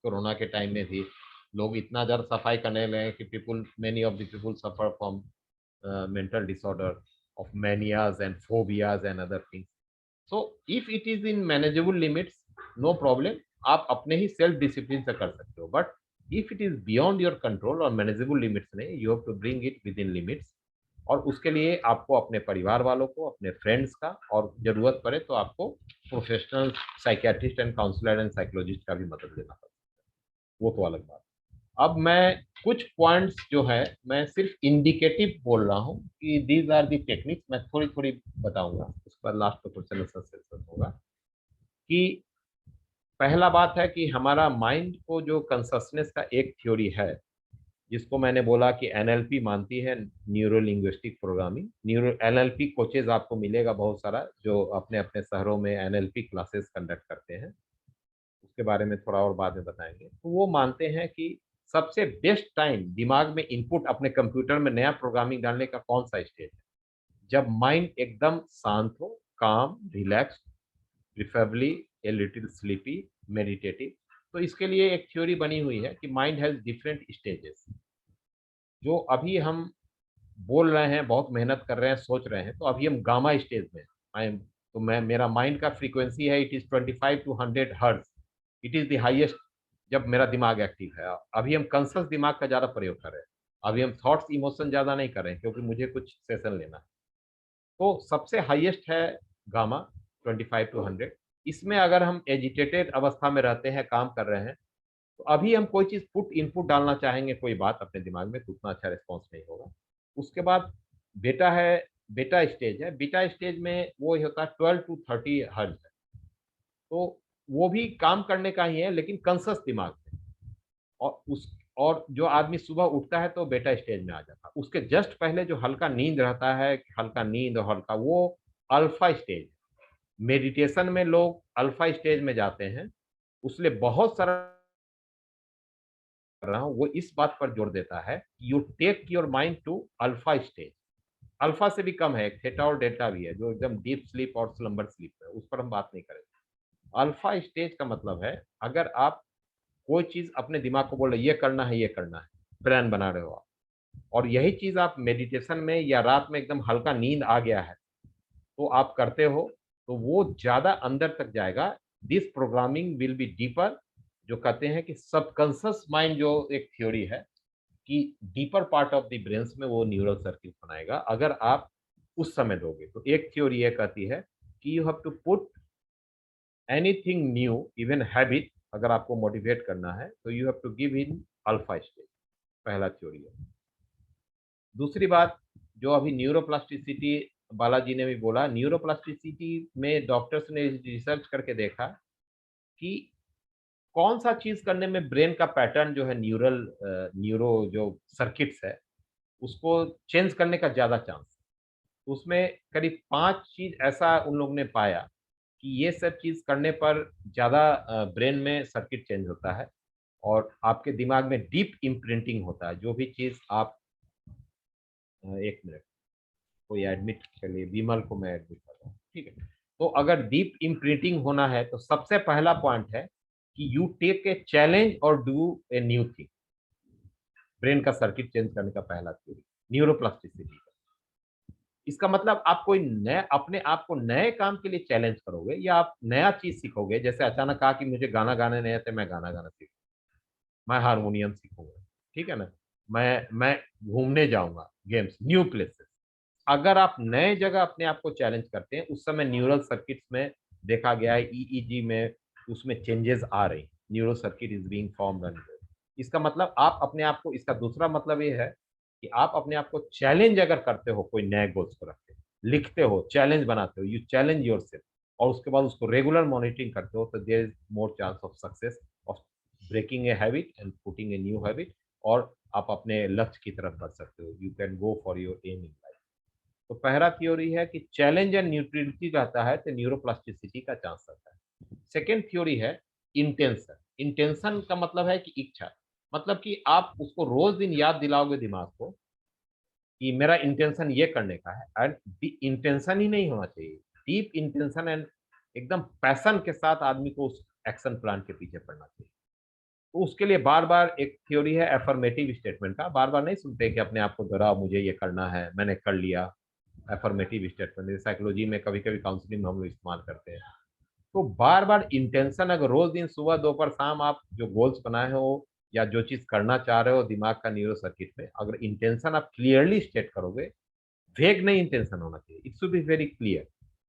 कोरोना के टाइम में भी लोग इतना ज्यादा सफाई करने लगे कि people, many of the people suffer from mental disorder of manias and phobias and other things. So if it is in manageable limits, no problem, आप अपने ही सेल्फ डिसिप्लिन से कर सकते हो। But if it is beyond your control और manageable limits नहीं, you have to bring it within limits. और उसके लिए आपको अपने परिवार वालों को, अपने फ्रेंड्स का, और जरूरत पड़े तो आपको professional psychiatrist and counsellor and psychologist का भी मदद लेना पड़ता है, वो तो अलग बात। अब मैं कुछ पॉइंट्स जो है मैं सिर्फ इंडिकेटिव बोल रहा हूँ कि दीज आर दी टेक्निक्स, मैं थोड़ी थोड़ी बताऊंगा, उस पर लास्ट में क्वेश्चन आंसर सेशन होगा कि पहला बात है कि हमारा माइंड को जो कंससनेस का एक थ्योरी है, जिसको मैंने बोला कि एनएलपी मानती है, neuro linguistic programming. Neuro NLP coaches आपको मिलेगा बहुत सारा जो अपने अपने शहरों में एनएलपी क्लासेस कंडक्ट करते हैं, उसके बारे में थोड़ा और बाद में बताएंगे। तो वो मानते हैं कि सबसे बेस्ट टाइम दिमाग में इनपुट अपने कंप्यूटर में नया प्रोग्रामिंग डालने का कौन सा स्टेज है? जब माइंड एकदम शांत हो, काम, relax, preferably a little sleepy, meditative. तो इसके लिए एक थ्योरी बनी हुई है कि माइंड हैज डिफरेंट स्टेजेस। जो अभी हम बोल रहे हैं, बहुत मेहनत कर रहे हैं, सोच रहे हैं, तो अभी हम गामा स्टेज में हैं। तो मैं मेरा माइंड का फ्रीक्वेंसी है, it is 25 to 100 hertz. It is the highest जब मेरा दिमाग एक्टिव है। अभी हम कंसस दिमाग का ज़्यादा प्रयोग कर रहे हैं। अभी हम थॉट्स इमोशन ज़्यादा नहीं कर रहे हैं क्योंकि मुझे कुछ सेशन लेना है। तो सबसे हाईएस्ट है गामा, 25 to 100। इसमें अगर हम एजिटेटेड अवस्था में रहते हैं, काम कर रहे हैं, तो अभी हम कोई चीज़ इनपुट डालना चाहेंगे, कोई बात अपने दिमाग में, तो उतना अच्छा रिस्पॉन्स नहीं होगा। उसके बाद बेटा है, बेटा स्टेज है। बीटा स्टेज में वो होता है 12 to 30 हर्ट्ज है। तो वो भी काम करने का ही है, लेकिन कंसस दिमाग में। और जो आदमी सुबह उठता है तो बेटा स्टेज में आ जाता है। उसके जस्ट पहले जो हल्का नींद रहता है, हल्का नींद और हल्का, वो अल्फा स्टेज। मेडिटेशन में लोग अल्फा स्टेज में जाते हैं। उसलिए बहुत सारा कर रहा हूँ, वो इस बात पर जोर देता है, you take your mind to alpha stage. Alpha से भी कम है, थीटा और डेल्टा भी है, जो एकदम डीप स्लीप और स्लम्बर स्लीप है, उस पर हम बात नहीं करेंगे। अल्फा स्टेज का मतलब है, अगर आप कोई चीज अपने दिमाग को बोल रहे, ये करना है, ये करना है, प्लान बना रहे हो आप, और यही चीज आप मेडिटेशन में या रात में एकदम हल्का नींद आ गया है तो आप करते हो, तो वो ज्यादा अंदर तक जाएगा। This programming will be deeper. जो कहते हैं कि सबकॉन्शियस माइंड, जो एक थ्योरी है कि deeper part of the brains में वो न्यूरल सर्किट बनाएगा अगर आप उस समय दोगे। तो एक थ्योरी ये कहती है कि you have to put anything new, even habit, अगर आपको मोटिवेट करना है तो you have to give in alpha stage. पहला थ्योरी है। दूसरी बात, जो अभी न्यूरोप्लास्टिसिटी बालाजी ने भी बोला, न्यूरोप्लास्टिसिटी में डॉक्टर्स ने रिसर्च करके देखा कि कौन सा चीज करने में ब्रेन का पैटर्न जो है, न्यूरो जो सर्किट्स है, उसको चेंज करने का ज्यादा चांस है। उसमें करीब 5 चीज ऐसा उन लोगों ने पाया कि ये सब चीज करने पर ज्यादा ब्रेन में सर्किट चेंज होता है और आपके दिमाग में डीप इम्प्रिंटिंग होता है। जो भी चीज आप एक मिनट, कोई एडमिट के लिए, विमल को मैं एडमिट कर रहा हूँ, ठीक है। तो अगर डीप इम्प्रिंटिंग होना है तो सबसे पहला पॉइंट है कि यू टेक ए चैलेंज और do a new thing. Brain का सर्किट चेंज करने का पहला थ्योरी न्यूरोप्लास्टिसिटी का। इसका मतलब आप कोई नए, अपने आप को नए काम के लिए चैलेंज करोगे या आप नया चीज सीखोगे। जैसे अचानक कहा कि मुझे गाना गाने नहीं आते, मैं गाना गाना सीखूंगा, मैं हारमोनियम सीखूंगा, ठीक है ना, मैं घूमने जाऊंगा, गेम्स, न्यू प्लेसेस। अगर आप नए जगह अपने आप को चैलेंज करते हैं, उस समय न्यूरल सर्किट्स में देखा गया है, ईईजी में उसमें चेंजेस आ रही, neuro circuit is being formed and. इसका मतलब आप अपने आप को, इसका दूसरा मतलब ये है कि आप अपने आप को चैलेंज अगर करते हो, कोई नए गोल्स को रखते हो, लिखते हो, चैलेंज बनाते हो, यू चैलेंज योरसेल्फ, और उसके बाद उसको रेगुलर मॉनिटरिंग करते हो, तो there is more chance of success of breaking a habit and putting a new habit, और आप अपने लक्ष्य की तरफ बढ़ सकते हो। You can go for your aim in life. तो पहला थ्योरी है कि चैलेंज एंड न्यूट्रलिटी रहता है तो न्यूरोप्लास्टिसिटी का चांस रहता है। सेकेंड थ्योरी है इंटेंशन। इंटेंशन का मतलब है कि इच्छा, मतलब कि आप उसको रोज दिन याद दिलाओगे दिमाग को कि मेरा इंटेंशन ये करने का है। एंड इंटेंशन ही नहीं होना चाहिए, डीप इंटेंशन एंड एकदम पैशन के साथ आदमी को उस एक्शन प्लान के पीछे पड़ना चाहिए। तो उसके लिए बार बार एक थ्योरी है एफर्मेटिव स्टेटमेंट का। बार बार नहीं सुनते कि अपने आप को दोहराओ, मुझे ये करना है, मैंने कर लिया। एफर्मेटिव स्टेटमेंट साइकोलॉजी में कभी कभी काउंसलिंग में हम लोग इस्तेमाल करते हैं। तो बार बार इंटेंशन, अगर रोज दिन सुबह दोपहर शाम आप जो गोल्स बनाए हो या जो चीज करना चाह रहे हो दिमाग का न्यूरो सर्किट में, अगर इंटेंशन आप क्लियरली स्टेट करोगे, वेग नहीं इंटेंशन होना चाहिए, it should be very clear,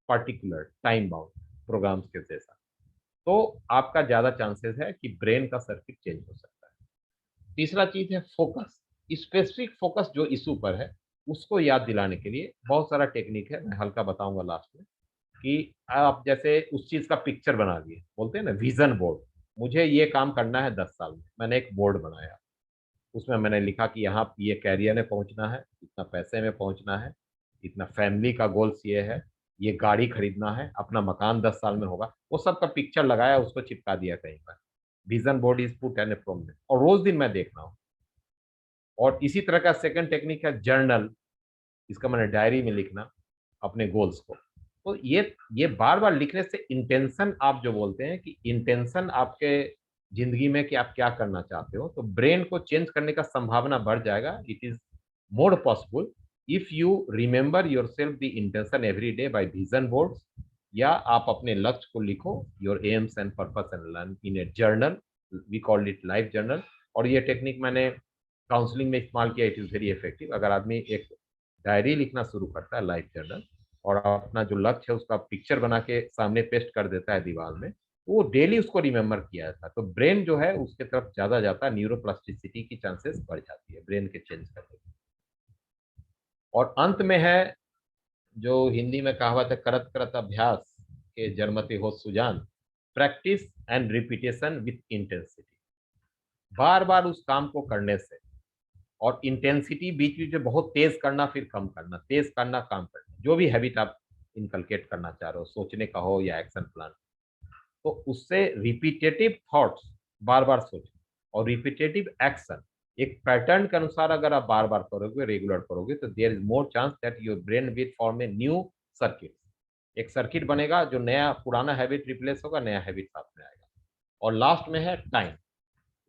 particular, time bound, programmes के जैसा, तो आपका ज्यादा चांसेस है कि ब्रेन का सर्किट चेंज हो सकता है। तीसरा चीज है फोकस। स्पेसिफिक फोकस जो इशू पर है उसको याद दिलाने के लिए बहुत सारा टेक्निक है, मैं हल्का बताऊंगा लास्ट में। कि आप जैसे उस चीज का पिक्चर बना लिए, बोलते हैं ना विजन बोर्ड। मुझे ये काम करना है 10 साल में, मैंने एक बोर्ड बनाया, उसमें मैंने लिखा कि यहाँ ये कैरियर में पहुंचना है, इतना पैसे में पहुंचना है, इतना फैमिली का गोल्स ये है, ये गाड़ी खरीदना है, अपना मकान 10 साल में होगा। वो सब का पिक्चर लगाया, उसको चिपका दिया कहीं पर। Vision board is put and from में, और रोज दिन मैं देख रहा हूँ। और इसी तरह का सेकंड टेक्निक है जर्नल, इसका मैंने डायरी में लिखना अपने गोल्स को। तो ये बार बार लिखने से इंटेंशन, आप जो बोलते हैं कि इंटेंशन आपके जिंदगी में कि आप क्या करना चाहते हो, तो ब्रेन को चेंज करने का संभावना बढ़ जाएगा। It is more possible if you remember your self the intention every day by vision boards, या आप अपने लक्ष्य को लिखो, your aims and purpose and learn in a journal, we called it life journal. और ये टेक्निक मैंने counselling में इस्तेमाल किया, इट इज वेरी इफेक्टिव। अगर आदमी एक डायरी लिखना शुरू करता है, लाइफ जर्नल, और अपना जो लक्ष्य है उसका पिक्चर बना के सामने पेस्ट कर देता है दीवार में, तो वो डेली उसको रिमेम्बर किया जाता है, तो ब्रेन जो है उसके तरफ ज्यादा जाता है, न्यूरोप्लास्टिसिटी की चांसेस बढ़ जाती है ब्रेन के चेंज करने की। और अंत में है जो हिंदी में कहावत है, करत करत अभ्यास के जन्मते हो सुजान, practice and repetition with intensity. बार बार उस काम को करने से, और इंटेंसिटी बीच बीच में बहुत तेज करना, फिर कम करना, तेज करना, काम करना, जो भी हैबिट आप इनकलकेट करना चाह रहे हो, सोचने का हो या एक्शन प्लान, तो उससे रिपीटेटिव थॉट्स, बार बार सोचना, और रिपीटेटिव एक्शन, एक पैटर्न के अनुसार अगर आप बार बार करोगे, रेगुलर करोगे, तो there is more chance that your brain will form a new circuit. एक सर्किट बनेगा, जो नया पुराना हैबिट रिप्लेस होगा, नया हैबिट साथ में आएगा। और लास्ट में है टाइम,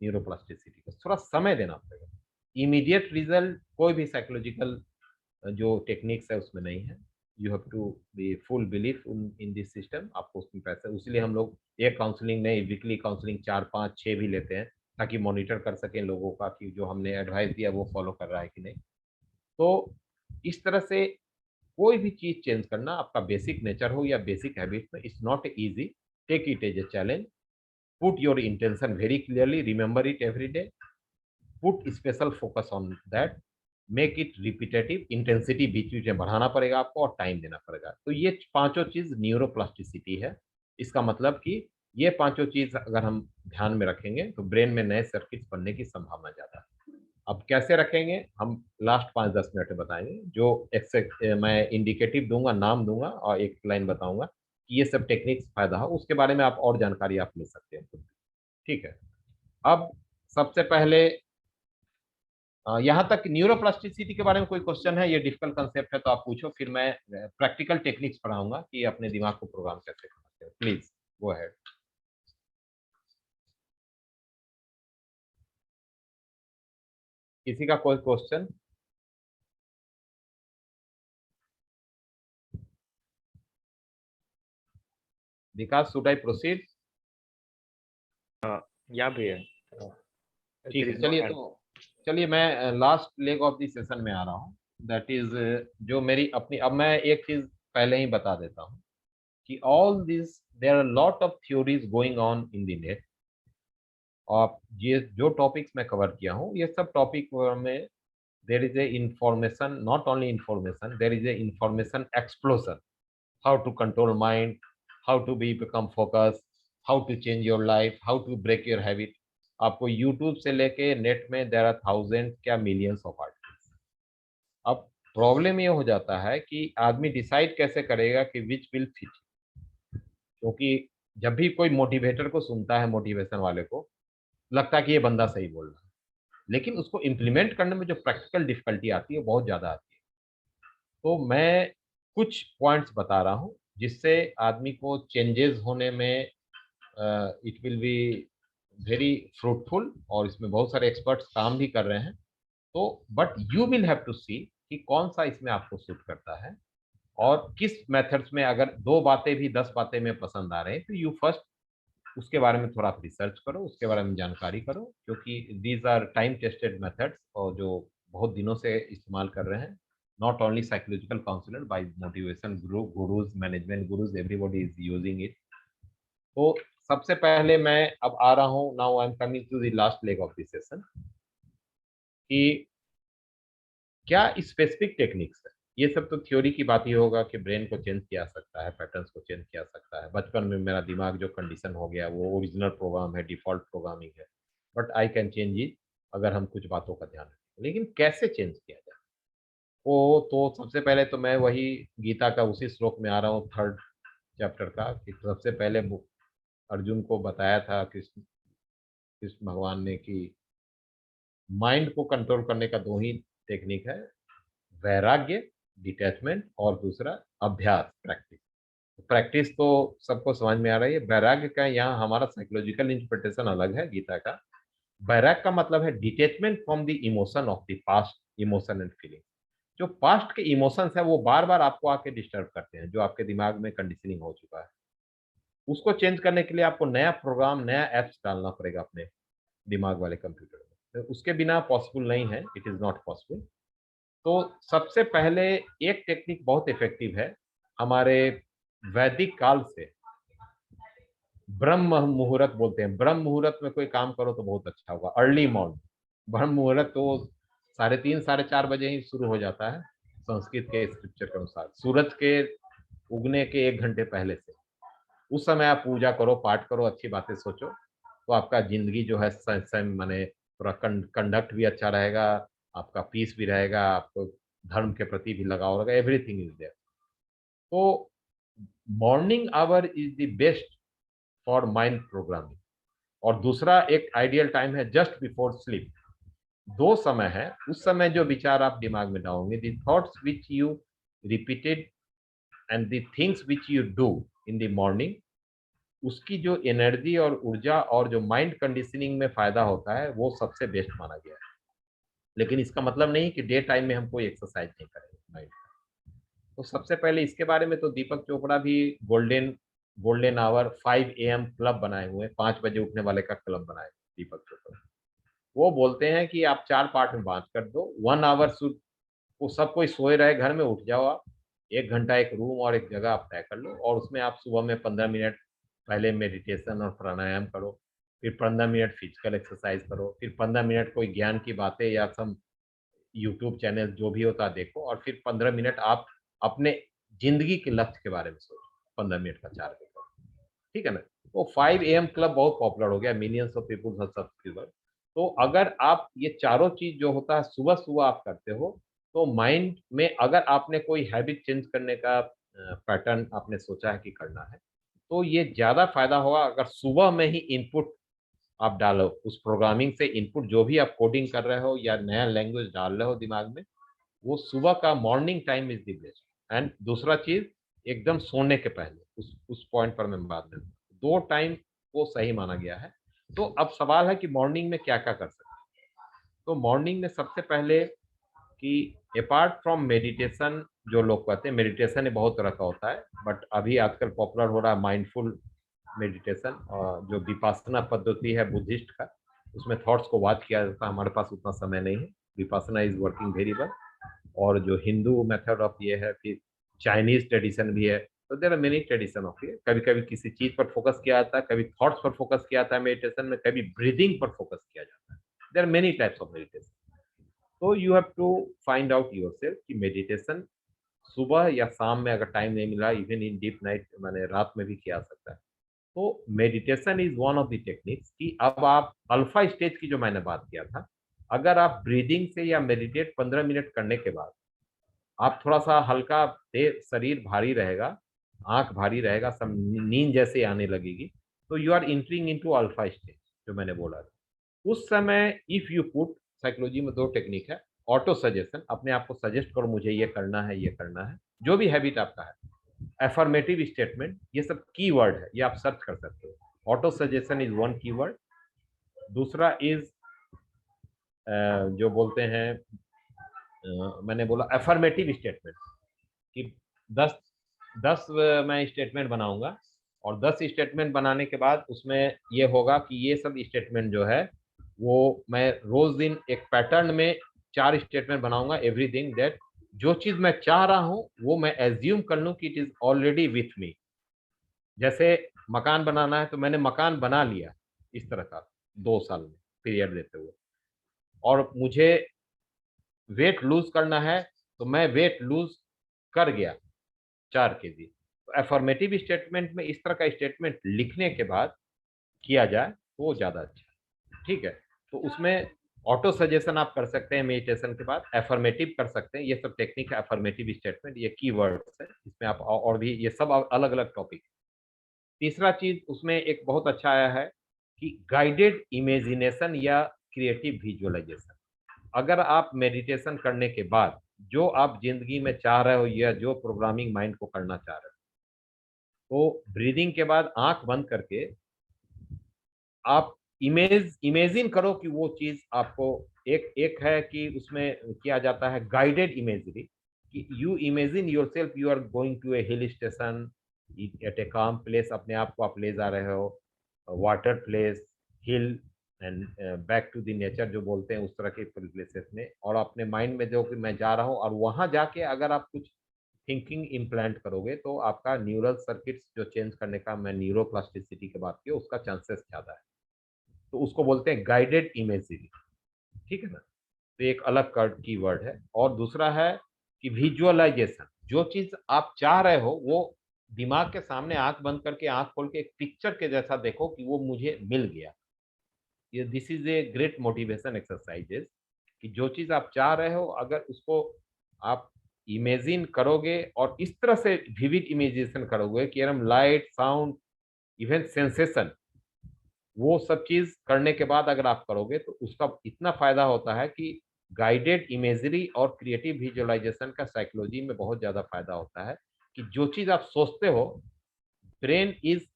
न्यूरोप्लास्टिसिटी को थोड़ा समय देना पड़ेगा। इमीडिएट रिजल्ट कोई भी साइकोलॉजिकल जो टेक्निक्स है उसमें नहीं है। You have to be full belief in this system, आपको उसमें पैसे, इसलिए हम लोग एक काउंसलिंग नहीं, वीकली काउंसलिंग 4, 5, 6 भी लेते हैं, ताकि मॉनिटर कर सकें लोगों का कि जो हमने एडवाइस दिया वो फॉलो कर रहा है कि नहीं। तो इस तरह से कोई भी चीज चेंज करना, आपका बेसिक नेचर हो या बेसिक हैबिट में, it's not easy. Take it as a challenge, put your intention very clearly, remember it every day, put special focus on that, make it repetitive, intensity बीच बीच में बढ़ाना पड़ेगा आपको, और टाइम देना पड़ेगा। तो ये पांचों चीज न्यूरोप्लास्टिसिटी है। इसका मतलब कि ये पांचों चीज अगर हम ध्यान में रखेंगे तो ब्रेन में नए सर्किट बनने की संभावना ज्यादा है। अब कैसे रखेंगे, हम लास्ट 5-10 मिनट में बताएंगे। जो मैं इंडिकेटिव दूंगा, नाम दूंगा, और एक लाइन बताऊंगा कि ये सब टेक्निक्स फायदा हो, उसके बारे में आप और जानकारी आप ले सकते हैं। ठीक है, अब सबसे पहले यहाँ तक न्यूरोप्लास्टिसिटी के बारे में कोई क्वेश्चन है? ये डिफिकल्ट कंसेप्ट है तो आप पूछो, फिर मैं प्रैक्टिकल टेक्निक्स पढ़ाऊंगा कि अपने दिमाग को प्रोग्राम कैसे करते हैं। Please go ahead. किसी का कोई question? Vikas, should I proceed? या भैया, ठीक है, चलिए तो चलिए मैं last leg of the session में आ रहा हूँ। दैट इज जो मेरी अपनी, अब मैं एक चीज पहले ही बता देता हूँ कि all this there are lot of theories going on in the net. और ये जो टॉपिक्स मैं कवर किया हूँ, ये सब टॉपिक में there is a information, not only information, there is a information explosion. How to control mind, how to be become focus, how to change your life, how to break your habit. आपको YouTube से लेके net में there are thousand, क्या millions of articles. अब problem ये हो जाता है कि आदमी डिसाइड कैसे करेगा कि विच विल फिट, क्योंकि जब भी कोई मोटिवेटर को सुनता है, मोटिवेशन वाले को लगता है कि ये बंदा सही बोल रहा है, लेकिन उसको इम्प्लीमेंट करने में जो प्रैक्टिकल डिफिकल्टी आती है बहुत ज़्यादा आती है। तो मैं कुछ पॉइंट्स बता रहा हूँ जिससे आदमी को चेंजेस होने में it will be very fruitful, और इसमें बहुत सारे एक्सपर्ट्स काम भी कर रहे हैं। तो but you will have to see कि कौन सा इसमें आपको सूट करता है, और किस मेथड्स में अगर 2 बातें भी 10 बातें में पसंद आ रहे हैं, तो यू फर्स्ट उसके बारे में थोड़ा रिसर्च करो, उसके बारे में जानकारी करो, क्योंकि these are time tested methods, और जो बहुत दिनों से इस्तेमाल कर रहे हैं, not only psychological counsellor, by motivation gurus, management gurus, everybody is using it. तो सबसे पहले मैं अब आ रहा हूँ, now I am coming to the last leg of this session, कि क्या स्पेसिफिक टेक्निक्स है। ये सब तो थ्योरी की बात ही होगा कि ब्रेन को चेंज किया जा सकता है, पैटर्न्स को चेंज किया जा सकता है। बचपन में मेरा दिमाग जो कंडीशन हो गया वो ओरिजिनल प्रोग्राम है, डिफॉल्ट प्रोग्रामिंग है, but I can change it अगर हम कुछ बातों का ध्यान रखें। लेकिन कैसे चेंज किया जाए, वो तो सबसे पहले तो मैं वही गीता का उसी श्लोक में आ रहा हूँ, 3rd चैप्टर का, कि सबसे पहले अर्जुन को बताया था कृष्ण कृष्ण भगवान ने कि माइंड को कंट्रोल करने का 2 ही टेक्निक है, वैराग्य डिटैचमेंट, और दूसरा अभ्यास प्रैक्टिस। प्रैक्टिस तो सबको समझ में आ रही है। वैराग्य का यहाँ हमारा साइकोलॉजिकल इंटरप्रिटेशन अलग है गीता का। वैराग्य का मतलब है detachment from the emotion of the past emotion and feeling. जो पास्ट के इमोशंस है वो बार बार आपको आके डिस्टर्ब करते हैं, जो आपके दिमाग में कंडीशनिंग हो चुका है। उसको चेंज करने के लिए आपको नया प्रोग्राम, नया एप्स डालना पड़ेगा अपने दिमाग वाले कंप्यूटर में। तो उसके बिना पॉसिबल नहीं है, इट इज नॉट पॉसिबल। तो सबसे पहले एक टेक्निक बहुत इफेक्टिव है हमारे वैदिक काल से, ब्रह्म मुहूर्त बोलते हैं। ब्रह्म मुहूर्त में कोई काम करो तो बहुत अच्छा होगा, अर्ली मॉर्निंग। ब्रह्म मुहूर्त तो 3:30 4:30 बजे ही शुरू हो जाता है संस्कृत के स्क्रिप्चर के अनुसार, सूरज के उगने के 1 घंटे पहले से। उस समय आप पूजा करो, पाठ करो, अच्छी बातें सोचो, तो आपका जिंदगी जो है माने थोड़ा कंडक्ट भी अच्छा रहेगा, आपका पीस भी रहेगा, आपको धर्म के प्रति भी लगाव रहेगा, एवरीथिंग इज देयर। तो morning our is the best for mind programming. और दूसरा एक आइडियल टाइम है जस्ट बिफोर स्लीप। 2 समय है, उस समय जो विचार आप दिमाग में डालोगे, the thoughts which you repeated and the things which you do in the morning, उसकी जो एनर्जी और ऊर्जा और जो माइंड कंडीशनिंग में फायदा होता है वो सबसे बेस्ट माना गया है। लेकिन इसका मतलब नहीं कि डे टाइम में हम कोई एक्सरसाइज नहीं करेंगे माइंड का। तो सबसे पहले इसके बारे में तो दीपक चोपड़ा भी गोल्डन आवर 5 AM क्लब बनाए हुए हैं, 5 बजे उठने वाले का क्लब बनाए दीपक चोपड़ा। वो बोलते हैं कि आप 4 पार्ट में बांट कर दो, 1 आवर शुड, वो सब कोई सोए रहे घर में, उठ जाओ आप 1 घंटा एक रूम और एक जगह आप तय कर लो, और उसमें आप सुबह में 15 मिनट पहले मेडिटेशन और प्राणायाम करो, फिर 15 मिनट फिजिकल एक्सरसाइज करो, फिर 15 मिनट कोई ज्ञान की बातें या सम यूट्यूब चैनल जो भी होता है देखो, और फिर 15 मिनट आप अपने जिंदगी के लक्ष्य के बारे में सोचो, 15 मिनट का चार्ज करो, ठीक है ना। तो 5 AM क्लब बहुत पॉपुलर हो गया, millions of people have subscriber. तो अगर आप ये चारों चीज जो होता है सुबह सुबह आप करते हो, तो माइंड में अगर आपने कोई हैबिट चेंज करने का पैटर्न आपने सोचा है कि करना है, तो ये ज्यादा फायदा होगा अगर सुबह में ही इनपुट आप डालो। उस प्रोग्रामिंग से इनपुट जो भी आप कोडिंग कर रहे हो या नया लैंग्वेज डाल रहे हो दिमाग में, वो सुबह का morning time is the best. And दूसरा चीज, एकदम सोने के पहले, उस पॉइंट पर मैं बात करूँ, 2 टाइम को सही माना गया है। तो अब सवाल है कि मॉर्निंग में क्या क्या कर सकते हैं। तो मॉर्निंग में सबसे पहले कि अपार्ट फ्रॉम मेडिटेशन, जो लोग कहते हैं मेडिटेशन बहुत तरह का होता है, बट अभी आजकल पॉपुलर हो रहा है माइंडफुल मेडिटेशन, और जो विपासना पद्धति है बुद्धिस्ट का, उसमें थॉट्स को वॉच किया जाता है। हमारे पास उतना समय नहीं है, Vipassana is working very well. और जो हिंदू मेथड ऑफ ये है, फिर चाइनीज ट्रेडिशन भी है, तो there are many tradition of ये। कभी कभी किसी चीज पर फोकस किया जाता है, कभी थॉट्स पर फोकस किया जाता है मेडिटेशन में, कभी ब्रीदिंग पर फोकस किया जाता है। There are many types of meditation. तो you have to find out yourself कि मेडिटेशन सुबह या शाम में अगर टाइम नहीं मिला, इवन इन डीप नाइट, मैंने रात में भी किया सकता है। तो meditation is one of the techniques कि अब आप अल्फा स्टेज की जो मैंने बात किया था, अगर आप ब्रीदिंग से या मेडिटेट 15 मिनट करने के बाद आप थोड़ा सा हल्का शरीर भारी रहेगा, आंख भारी रहेगा, सब नींद जैसे आने लगेगी, तो you are entering into alpha stage जो मैंने बोला था। उस समय इफ यू पुट, साइकोलॉजी में 2 टेक्निक है, ऑटो सजेशन, अपने आप को सजेस्ट करो मुझे ये करना है, ये करना है, जो भी हैबिट आपका है। एफर्मेटिव स्टेटमेंट, ये सब कीवर्ड है, ये आप सर्च कर सकते हो। Auto suggestion is one keyword. दूसरा इज जो बोलते हैं, मैंने बोला एफर्मेटिव स्टेटमेंट, कि 10 मैं स्टेटमेंट बनाऊंगा, और 10 स्टेटमेंट बनाने के बाद उसमें ये होगा कि ये सब स्टेटमेंट जो है वो मैं रोज दिन एक पैटर्न में 4 स्टेटमेंट बनाऊंगा। एवरीथिंग दैट, जो चीज मैं चाह रहा हूं वो मैं एज्यूम कर लूं कि it is already with me. जैसे मकान बनाना है तो मैंने मकान बना लिया, इस तरह का 2 साल में पीरियड देते हुए। और मुझे वेट लूज करना है तो मैं वेट लूज कर गया 4 kg। तो एफर्मेटिव स्टेटमेंट में इस तरह का स्टेटमेंट लिखने के बाद किया जाए तो वो ज्यादा अच्छा है। ठीक है, तो उसमें ऑटो सजेशन आप कर सकते हैं मेडिटेशन के बाद, एफर्मेटिव कर सकते हैं, ये सब टेक्निक है एफर्मेटिव स्टेटमेंट, ये कीवर्ड्स है इसमें आप, और भी ये सब अलग अलग टॉपिक। तीसरा चीज उसमें एक बहुत अच्छा आया है कि गाइडेड इमेजिनेशन या क्रिएटिव विजुअलाइजेशन। अगर आप मेडिटेशन करने के बाद जो आप जिंदगी में चाह रहे हो या जो प्रोग्रामिंग माइंड को करना चाह रहे हो, तो ब्रीदिंग के बाद आंख बंद करके आप इमेजिन करो कि वो चीज आपको, एक है कि उसमें किया जाता है गाइडेड इमेजरी, कि you imagine yourself you are going to a hill station at a calm place, अपने आप को आप ले जा रहे हो water place, hill and back to the nature जो बोलते हैं उस तरह के प्लेसेस में, और अपने माइंड में जो कि मैं जा रहा हूँ, और वहां जाके अगर आप कुछ थिंकिंग इम्प्लांट करोगे तो आपका न्यूरल सर्किट्स जो चेंज करने का मैं न्यूरोप्लास्टिसिटी की बात की उसका चांसेस ज्यादा है, तो उसको बोलते हैं गाइडेड इमेजरी। ठीक है ना, तो एक अलग की वर्ड है। और दूसरा है कि विजुअलाइजेशन, जो चीज आप चाह रहे हो वो दिमाग के सामने आंख बंद करके आंख खोल के एक पिक्चर के जैसा देखो कि वो मुझे मिल गया। ये this is a great motivation exercises, कि जो चीज आप चाह रहे हो अगर उसको आप इमेजिन करोगे और इस तरह से विविड इमेजिनेशन करोगे कि एकदम लाइट साउंड इवन सेंसेशन, वो सब चीज करने के बाद अगर आप करोगे तो उसका इतना फायदा होता है कि गाइडेड इमेजरी और क्रिएटिव विजुअलाइजेशन का साइकोलॉजी में बहुत ज्यादा फायदा होता है, कि जो चीज आप सोचते हो brain is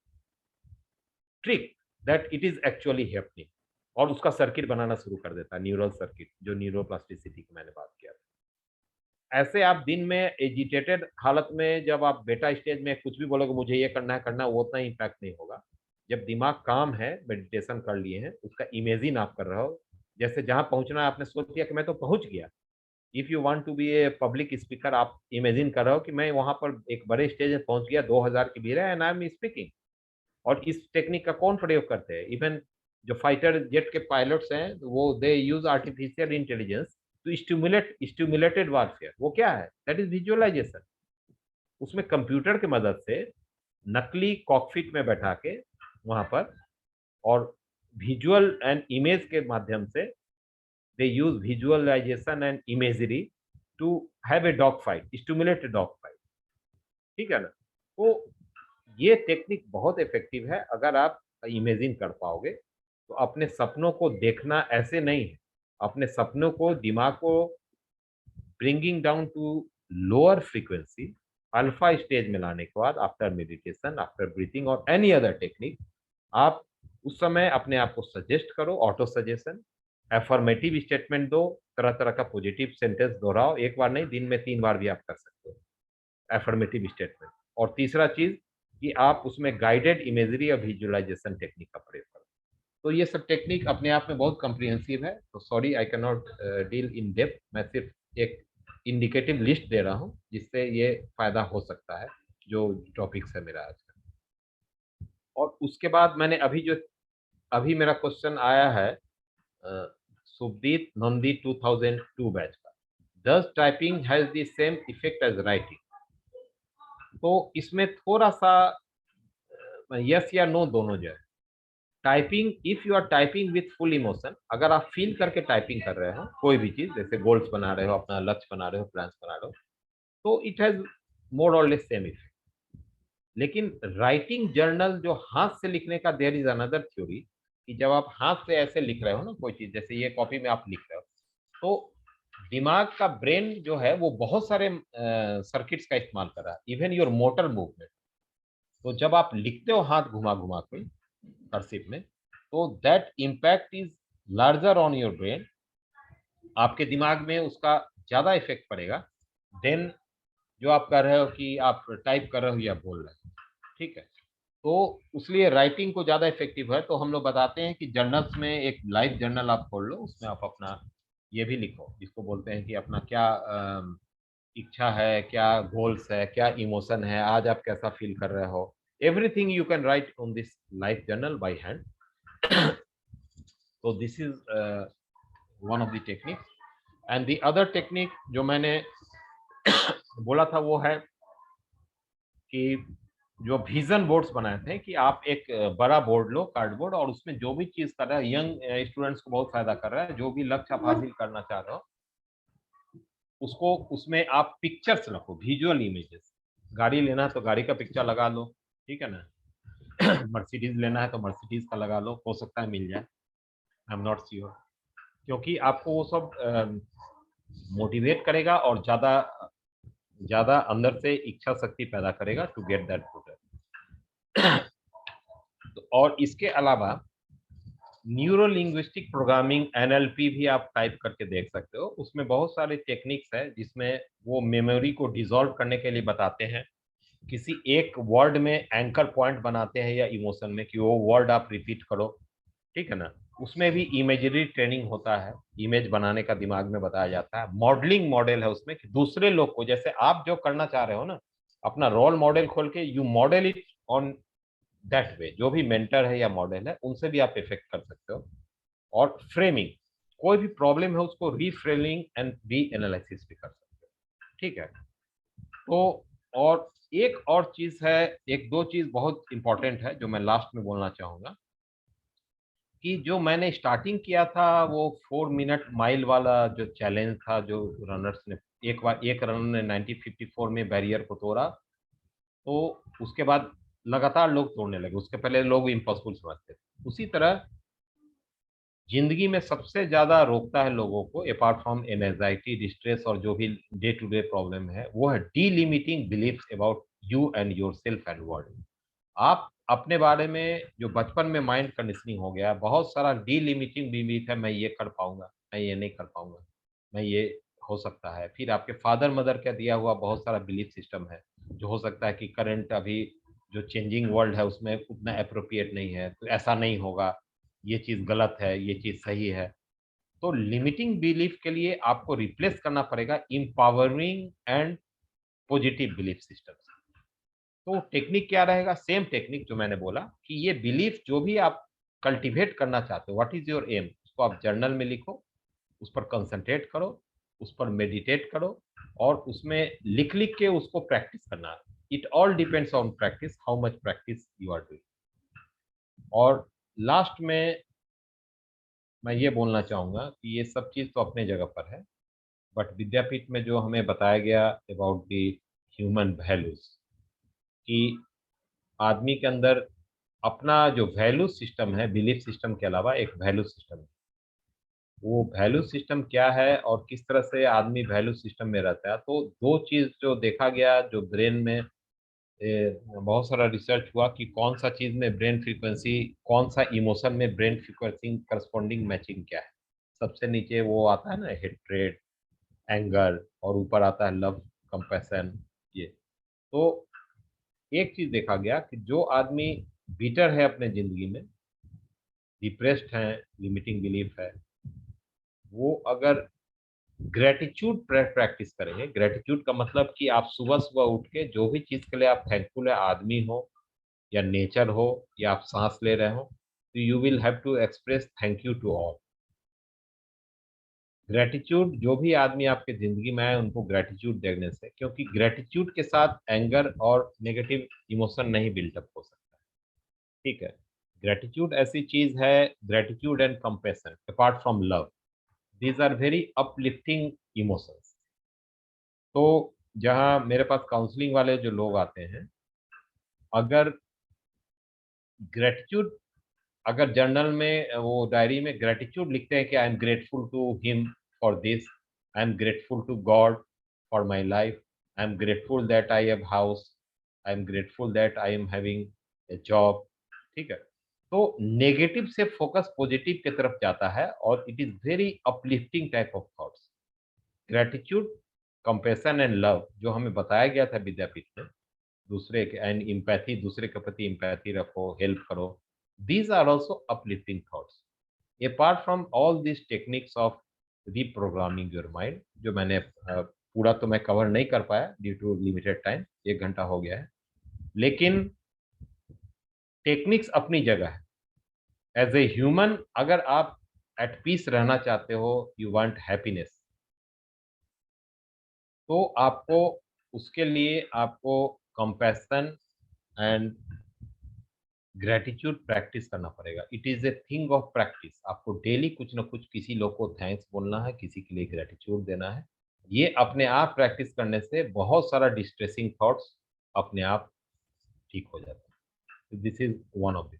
trick that it is actually happening, और उसका सर्किट बनाना शुरू कर देता है, न्यूरल सर्किट, जो न्यूरोप्लास्टिसिटी की मैंने बात किया था। ऐसे आप दिन में एजिटेटेड हालत में जब आप बेटा स्टेज में कुछ भी बोलोगे मुझे ये करना है वो उतना इम्पैक्ट नहीं होगा। जब दिमाग काम है, मेडिटेशन कर लिए हैं, उसका इमेजिन आप कर रहे हो, जैसे जहां पहुंचना है आपने सोच लिया कि मैं तो पहुंच गया। If you want to be a public speaker, आप इमेजिन कर रहे हो कि मैं वहां पर एक बड़े स्टेज में पहुंच गया, 2000 की भीड़ है एंड आई एम स्पीकिंग। और इस टेक्निक का कौन प्रयोग करते हैं? इवन जो फाइटर जेट के पायलट्स हैं वो they use artificial intelligence to stimulated warfare. वो क्या है? That is visualisation. उसमें कंप्यूटर की मदद से नकली कॉकपिट में बैठा के वहां पर, और विजुअल एंड इमेज के माध्यम से they use visualization and imagery to have a dog fight, stimulate a dog fight। ठीक है ना, तो ये टेक्निक बहुत इफेक्टिव है अगर आप इमेजिन कर पाओगे। तो अपने सपनों को देखना ऐसे नहीं है, अपने सपनों को, दिमाग को bringing down to lower frequency, alpha stage में लाने के बाद आफ्टर मेडिटेशन, आफ्टर ब्रीथिंग और एनी अदर टेक्निक, आप उस समय अपने आप को सजेस्ट करो, ऑटो सजेशन, एफर्मेटिव स्टेटमेंट दो, तरह तरह का पॉजिटिव सेंटेंस दोहराओ, एक बार नहीं, दिन में 3 बार भी आप कर सकते हो एफर्मेटिव स्टेटमेंट। और तीसरा चीज कि आप उसमें गाइडेड इमेजरी या विजुअलाइजेशन टेक्निक का प्रयोग करो। तो ये सब टेक्निक अपने आप में बहुत कॉम्प्रिहेंसिव है, तो sorry I can not deal in depth, मैं सिर्फ एक इंडिकेटिव लिस्ट दे रहा हूँ जिससे ये फायदा हो सकता है जो टॉपिक्स है मेरा आज का। और उसके बाद मैंने अभी मेरा क्वेश्चन आया है सुबदीप नंदी 2002 बैच का, does typing has the same effect as writing? तो इसमें थोड़ा सा यस या नो दोनों जो है। Typing, if you are typing with full emotion, अगर आप फील करके टाइपिंग कर रहे हो कोई भी चीज, जैसे गोल्स बना रहे हो, अपना लक्ष्य बना रहे हो, प्लान्स बना रहे हो, तो इट हैज मोर और लेस सेम इफेक्ट। लेकिन राइटिंग जर्नल जो हाथ से लिखने का, देयर इज अनदर थ्योरी, कि जब आप हाथ से ऐसे लिख रहे हो ना कोई चीज, जैसे ये कॉपी में आप लिख रहे हो, तो दिमाग का ब्रेन जो है वो बहुत सारे सर्किट्स का इस्तेमाल कर रहा है, इवन योर मोटर मूवमेंट। तो जब आप लिखते हो हाथ घुमा घुमा के कर्सिव में, तो that impact is larger on your brain, आपके दिमाग में उसका ज्यादा इफेक्ट पड़ेगा देन जो आप कर रहे हो कि आप टाइप कर रहे हो या बोल रहे हो। ठीक है, तो उसलिए राइटिंग को ज्यादा इफेक्टिव है। तो हम लोग बताते हैं कि जर्नल्स में एक लाइव जर्नल आप खोल लो, उसमें आप अपना ये भी लिखो, जिसको बोलते हैं कि अपना क्या इच्छा है, क्या गोल्स है, क्या इमोशन है, आज आप कैसा फील कर रहे हो, everything you can write on this live journal by hand. तो this is one of the technique. And the other technique जो मैंने बोला था वो है कि जो विजन बोर्ड्स बनाए थे कि आप एक बड़ा बोर्ड लो, कार्डबोर्ड, और उसमें जो भी चीज कर रहा है, यंग स्टूडेंट्स को बहुत फायदा कर रहा है, जो भी लक्ष्य आप हासिल करना चाह रहे हो उसको उसमें आप पिक्चर्स रखो, विजुअल इमेजेस। गाड़ी लेना है तो गाड़ी का पिक्चर लगा लो, ठीक है ना। मर्सिडीज लेना है तो मर्सिडीज का लगा लो, हो सकता है मिल जाए, आई एम नॉट श्योर, क्योंकि आपको वो सब मोटिवेट करेगा और ज्यादा ज्यादा अंदर से इच्छा शक्ति पैदा करेगा टू गेट दैट प्रोडक्ट। और इसके अलावा न्यूरो लिंग्विस्टिक प्रोग्रामिंग NLP भी आप टाइप करके देख सकते हो। उसमें बहुत सारे टेक्निक्स है जिसमें वो मेमोरी को डिसॉल्व करने के लिए बताते हैं, किसी एक वर्ड में एंकर पॉइंट बनाते हैं या इमोशन में कि वो वर्ड आप रिपीट करो, ठीक है ना। उसमें भी इमेजरी ट्रेनिंग होता है, इमेज बनाने का दिमाग में बताया जाता है। मॉडलिंग मॉडल है उसमें कि दूसरे लोग को, जैसे आप जो करना चाह रहे हो ना, अपना रोल मॉडल खोल के you model it on that way. जो भी मेंटर है या मॉडल है उनसे भी आप इफेक्ट कर सकते हो। और फ्रेमिंग, कोई भी प्रॉब्लम है उसको रीफ्रेमिंग एंड री एनालिसिस भी कर सकते हो, ठीक है। तो और एक और चीज है, एक दो चीज बहुत इंपॉर्टेंट है जो मैं लास्ट में बोलना चाहूंगा, कि जो मैंने स्टार्टिंग किया था वो 4 मिनट माइल वाला जो चैलेंज था, जो रनर्स ने एक बार एक रनर ने 1954 में बैरियर को तोड़ा, तो उसके बाद लगातार लोग तोड़ने लगे, उसके पहले लोग इम्पॉसिबल समझते थे। उसी तरह जिंदगी में सबसे ज्यादा रोकता है लोगों को, अपार्ट फ्रॉम एंजाइटी, डिस्ट्रेस और जो भी डे टू डे प्रॉब्लम है, वो है delimiting beliefs about you and your self and world. आप अपने बारे में जो बचपन में माइंड कंडीशनिंग हो गया, बहुत सारा डीलिमिटिंग बिलीफ है, मैं ये कर पाऊंगा, मैं ये नहीं कर पाऊंगा, मैं ये हो सकता है। फिर आपके फादर मदर का दिया हुआ बहुत सारा बिलीफ सिस्टम है, जो हो सकता है कि करंट अभी जो चेंजिंग वर्ल्ड है उसमें उतना अप्रोप्रिएट नहीं है, तो ऐसा नहीं होगा, ये चीज़ गलत है, ये चीज़ सही है। तो लिमिटिंग बिलीफ के लिए आपको रिप्लेस करना पड़ेगा empowering and positive belief system. तो टेक्निक क्या रहेगा? सेम टेक्निक जो मैंने बोला कि ये बिलीफ जो भी आप कल्टीवेट करना चाहते हो, व्हाट इज योर एम, उसको आप जर्नल में लिखो, उस पर कंसंट्रेट करो, उस पर मेडिटेट करो, और उसमें लिख लिख के उसको प्रैक्टिस करना। It all depends on practice, how much practice you are doing. और लास्ट में मैं ये बोलना चाहूँगा कि ये सब चीज़ तो अपने जगह पर है, बट विद्यापीठ में जो हमें बताया गया अबाउट द ह्यूमन वैल्यूज, कि आदमी के अंदर अपना जो वैल्यू सिस्टम है, बिलीफ सिस्टम के अलावा एक वैल्यू सिस्टम है। वो वैल्यू सिस्टम क्या है और किस तरह से आदमी वैल्यू सिस्टम में रहता है, तो दो चीज़ जो देखा गया, जो ब्रेन में बहुत सारा रिसर्च हुआ कि कौन सा चीज़ में ब्रेन फ्रीक्वेंसी, कौन सा इमोशन में ब्रेन फ्रीक्वेंसी करस्पॉन्डिंग मैचिंग क्या है। सबसे नीचे वो आता है ना हेट्रेड, एंगर, और ऊपर आता है लव, कंपैशन। ये तो एक चीज देखा गया कि जो आदमी बीटर है अपने जिंदगी में, डिप्रेस्ड है, लिमिटिंग बिलीफ है, वो अगर ग्रेटिट्यूड प्रैक्टिस करेंगे, ग्रेटिट्यूड का मतलब कि आप सुबह सुबह उठ के जो भी चीज के लिए आप थैंकफुल है, आदमी हो या नेचर हो या आप सांस ले रहे हो, तो you will have to express thank you to all. Gratitude, जो भी आदमी आपके जिंदगी में आए उनको ग्रेटिट्यूड देने से, क्योंकि ग्रेटिट्यूड के साथ एंगर और नेगेटिव इमोशन नहीं बिल्टअप हो सकता, ठीक है। ग्रेटिट्यूड ऐसी चीज है, gratitude and compassion apart from love, these are very uplifting emotions. तो जहाँ मेरे पास काउंसलिंग वाले जो लोग आते हैं, अगर ग्रेटिट्यूड, अगर जर्नल में वो डायरी में ग्रेटिट्यूड लिखते हैं कि I am grateful to him for this, I am grateful to God for my life, I am grateful that I have house, I am grateful that I am having a job, ठीक है। तो negative से focus positive की तरफ जाता है और it is very uplifting type of thoughts. Gratitude, compassion and love जो हमें बताया गया था विद्यापीठ में, दूसरे के एंड इम्पैथी, दूसरे के प्रति इम्पैथी रखो, हेल्प करो, these are also uplifting thoughts apart from all these techniques of reprogramming your mind, जो मैंने पूरा तो मैं कवर नहीं कर पाया ड्यू टू लिमिटेड टाइम, 1 घंटा हो गया है, लेकिन टेक्निक्स अपनी जगह है। एज ए ह्यूमन अगर आप एट पीस रहना चाहते हो, यू वांट हैप्पीनेस, तो आपको उसके लिए आपको कंपैशन एंड ग्रेटिट्यूड प्रैक्टिस करना पड़ेगा। It is a thing of practice. आपको डेली कुछ ना कुछ किसी लोग को थैंक्स बोलना है, किसी के लिए ग्रेटिट्यूड देना है। ये अपने आप प्रैक्टिस करने से बहुत सारा डिस्ट्रेसिंग थॉट्स अपने आप ठीक हो जाता है। This is one of it.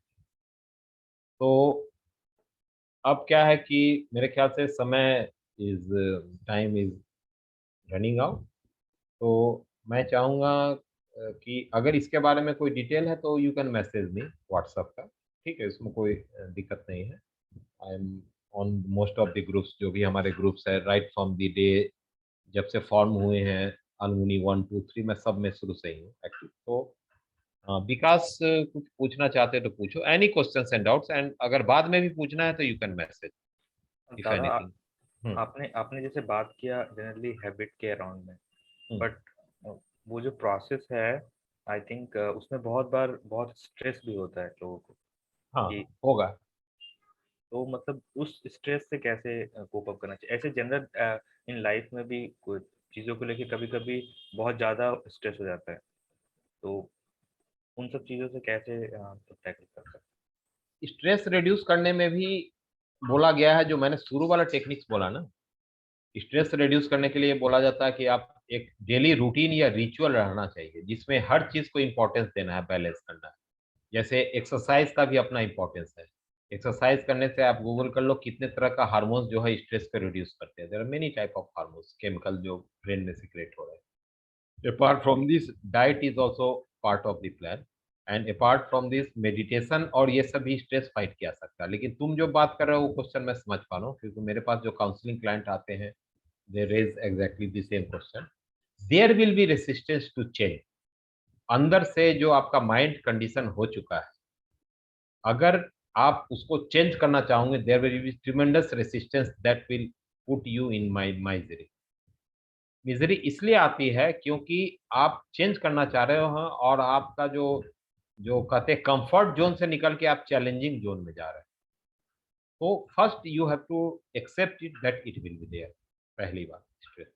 तो अब क्या है कि मेरे ख्याल से समय is time is running out. तो मैं चाहूँगा कि अगर इसके बारे में कोई डिटेल है तो you can message me WhatsApp का, ठीक है, इसमें कोई दिक्कत नहीं है। I am on most of the groups, जो भी हमारे ग्रुप्स है, राइट फ्रॉम द डे जब से फॉर्म हुए हैं, अलमुनी 1 2 3, मैं सब में शुरू से ही हूँ एक्टिव। तो विकास कुछ पूछना चाहते हो तो पूछो, any questions and doubts, and अगर बाद में भी पूछना है तो यू कैन मैसेज इफ दादा, एनीथिंग। आपने आपने जैसे बात किया जनरली हैबिट के अराउंड में, हम्म। बट वो जो प्रोसेस है, आई थिंक उसमें बहुत बार बहुत स्ट्रेस भी होता है लोगों को हाँ, कि, होगा। तो मतलब उस स्ट्रेस से कैसे कोप अप करना चाहिए? ऐसे जनरल इन लाइफ में भी कुछ चीज़ों को लेके कभी कभी बहुत ज़्यादा स्ट्रेस हो जाता है, तो उन सब चीज़ों से कैसे टैकल कर सकते स्ट्रेस रिड्यूस करने में भी बोला गया है, जो मैंने शुरू वाला टेक्निक्स बोला ना, स्ट्रेस रिड्यूस करने के लिए बोला जाता है कि आप एक डेली रूटीन या रिचुअल रहना चाहिए जिसमें हर चीज को इंपॉर्टेंस देना है, बैलेंस करना है। जैसे एक्सरसाइज का भी अपना इंपॉर्टेंस है। एक्सरसाइज करने से आप गूगल कर लो कितने तरह का हार्मोन्स जो है स्ट्रेस को रिड्यूस करते हैं। There are many type of hormones, chemical जो ब्रेन में सिक्रेट हो रहे हैं। Apart from this, diet is also part of the plan, and apart from this meditation, और ये सभी स्ट्रेस फाइट किया सकता है। लेकिन तुम जो बात कर रहे हो वो क्वेश्चन मैं समझ पा रहा हूँ, क्योंकि मेरे पास जो काउंसलिंग क्लाइंट आते हैं, they raise exactly the same question. There will be resistance to change. अंदर से जो आपका माइंड कंडीशन हो चुका है, अगर आप उसको चेंज करना चाहोगे, there will be tremendous resistance that will put you in misery. Misery इसलिए आती है क्योंकि आप चेंज करना चाह रहे हो, और आपका जो जो कहते हैं कंफर्ट जोन से निकल के आप चैलेंजिंग जोन में जा रहे हैं। तो first you have to accept it that it will be there, पहली बात स्ट्रेस।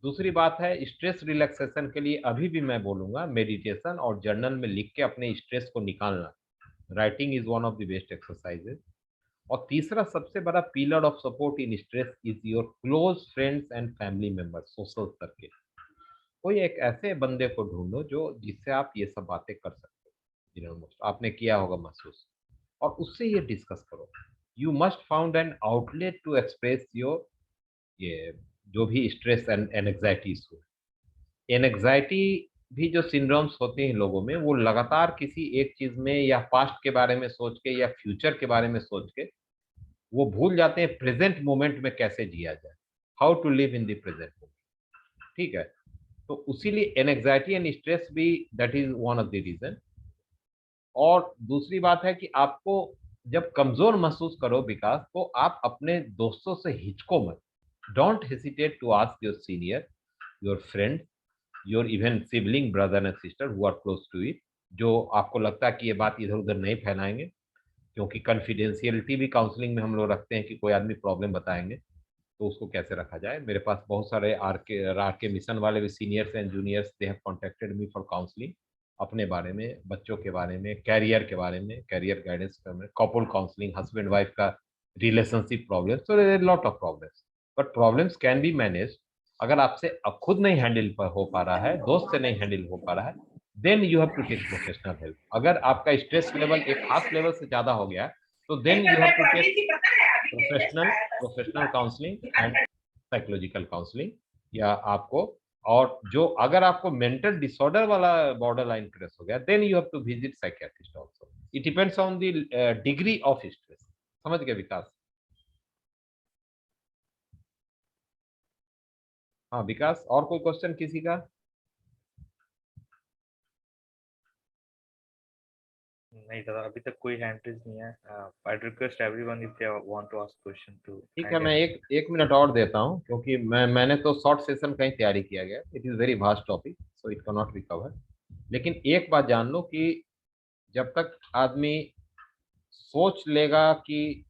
दूसरी बात है, स्ट्रेस रिलैक्सेशन के लिए अभी भी मैं बोलूंगा मेडिटेशन और जर्नल में लिख के अपने स्ट्रेस को निकालना। Writing is one of the best exercises. और तीसरा सबसे बड़ा pillar of support in stress is your close friends and family members, social circle. कोई एक ऐसे बंदे को ढूंढो जो जिससे आप ये सब बातें कर सकते हो, जिन्होंने आपने किया होगा महसूस, और उससे ये डिस्कस करो। You must found an outlet to express your ये जो भी stress and anxiety issue. Anxiety भी जो सिंड्रोम्स होते हैं लोगों में, वो लगातार किसी एक चीज में या पास्ट के बारे में सोच के या फ्यूचर के बारे में सोच के वो भूल जाते हैं प्रेजेंट मोमेंट में कैसे जिया जाए, how to live in the present moment. ठीक है, तो उसीलिए एनजाइटी एंड स्ट्रेस भी that is one of the reason. और दूसरी बात है कि आपको जब कमजोर महसूस करो विकास, तो आप अपने दोस्तों से हिचको मत। Don't hesitate to ask your senior, your friend, your even sibling, brother and sister who are close to it, जो आपको लगता है कि ये बात इधर उधर नहीं फैलाएंगे, क्योंकि कॉन्फिडेंशियलिटी भी काउंसलिंग में हम लोग रखते हैं कि कोई आदमी प्रॉब्लम बताएंगे तो उसको कैसे रखा जाए। मेरे पास बहुत सारे आर के मिशन वाले भी seniors and juniors, they have contacted me for counselling, अपने बारे में, बच्चों के बारे में, कैरियर के बारे में, कैरियर गाइडेंस करने, कपल काउंसलिंग, हस्बैंड वाइफ का relationship problem, so there are lot of problems, but problems can be manage. अगर आपसे अब खुद नहीं हैंडल हो पा रहा है, दोस्त से नहीं हैंडल हो पा रहा है, then you have to take professional help. अगर आपका स्ट्रेस लेवल एक खास लेवल से ज्यादा हो गया, तो then you have to take professional counselling and psychological counselling, या आपको, और जो अगर आपको मेंटल डिसऑर्डर वाला बॉर्डर लाइन क्रॉस हो गया, then you have to visit psychiatrist also. It depends on the degree of stress. समझ गए विकास? हाँ विकास, और कोई क्वेश्चन किसी का? नहीं दादा, अभी तक कोई हैंड रेज नहीं है। I request everyone if they want to ask question to ठीक है, मैं एक मिनट और देता हूँ, क्योंकि मैंने तो शॉर्ट सेशन का ही तैयारी किया गया। It is very vast topic, so it can not B cover. लेकिन एक बात जान लो कि जब तक आदमी सोच लेगा कि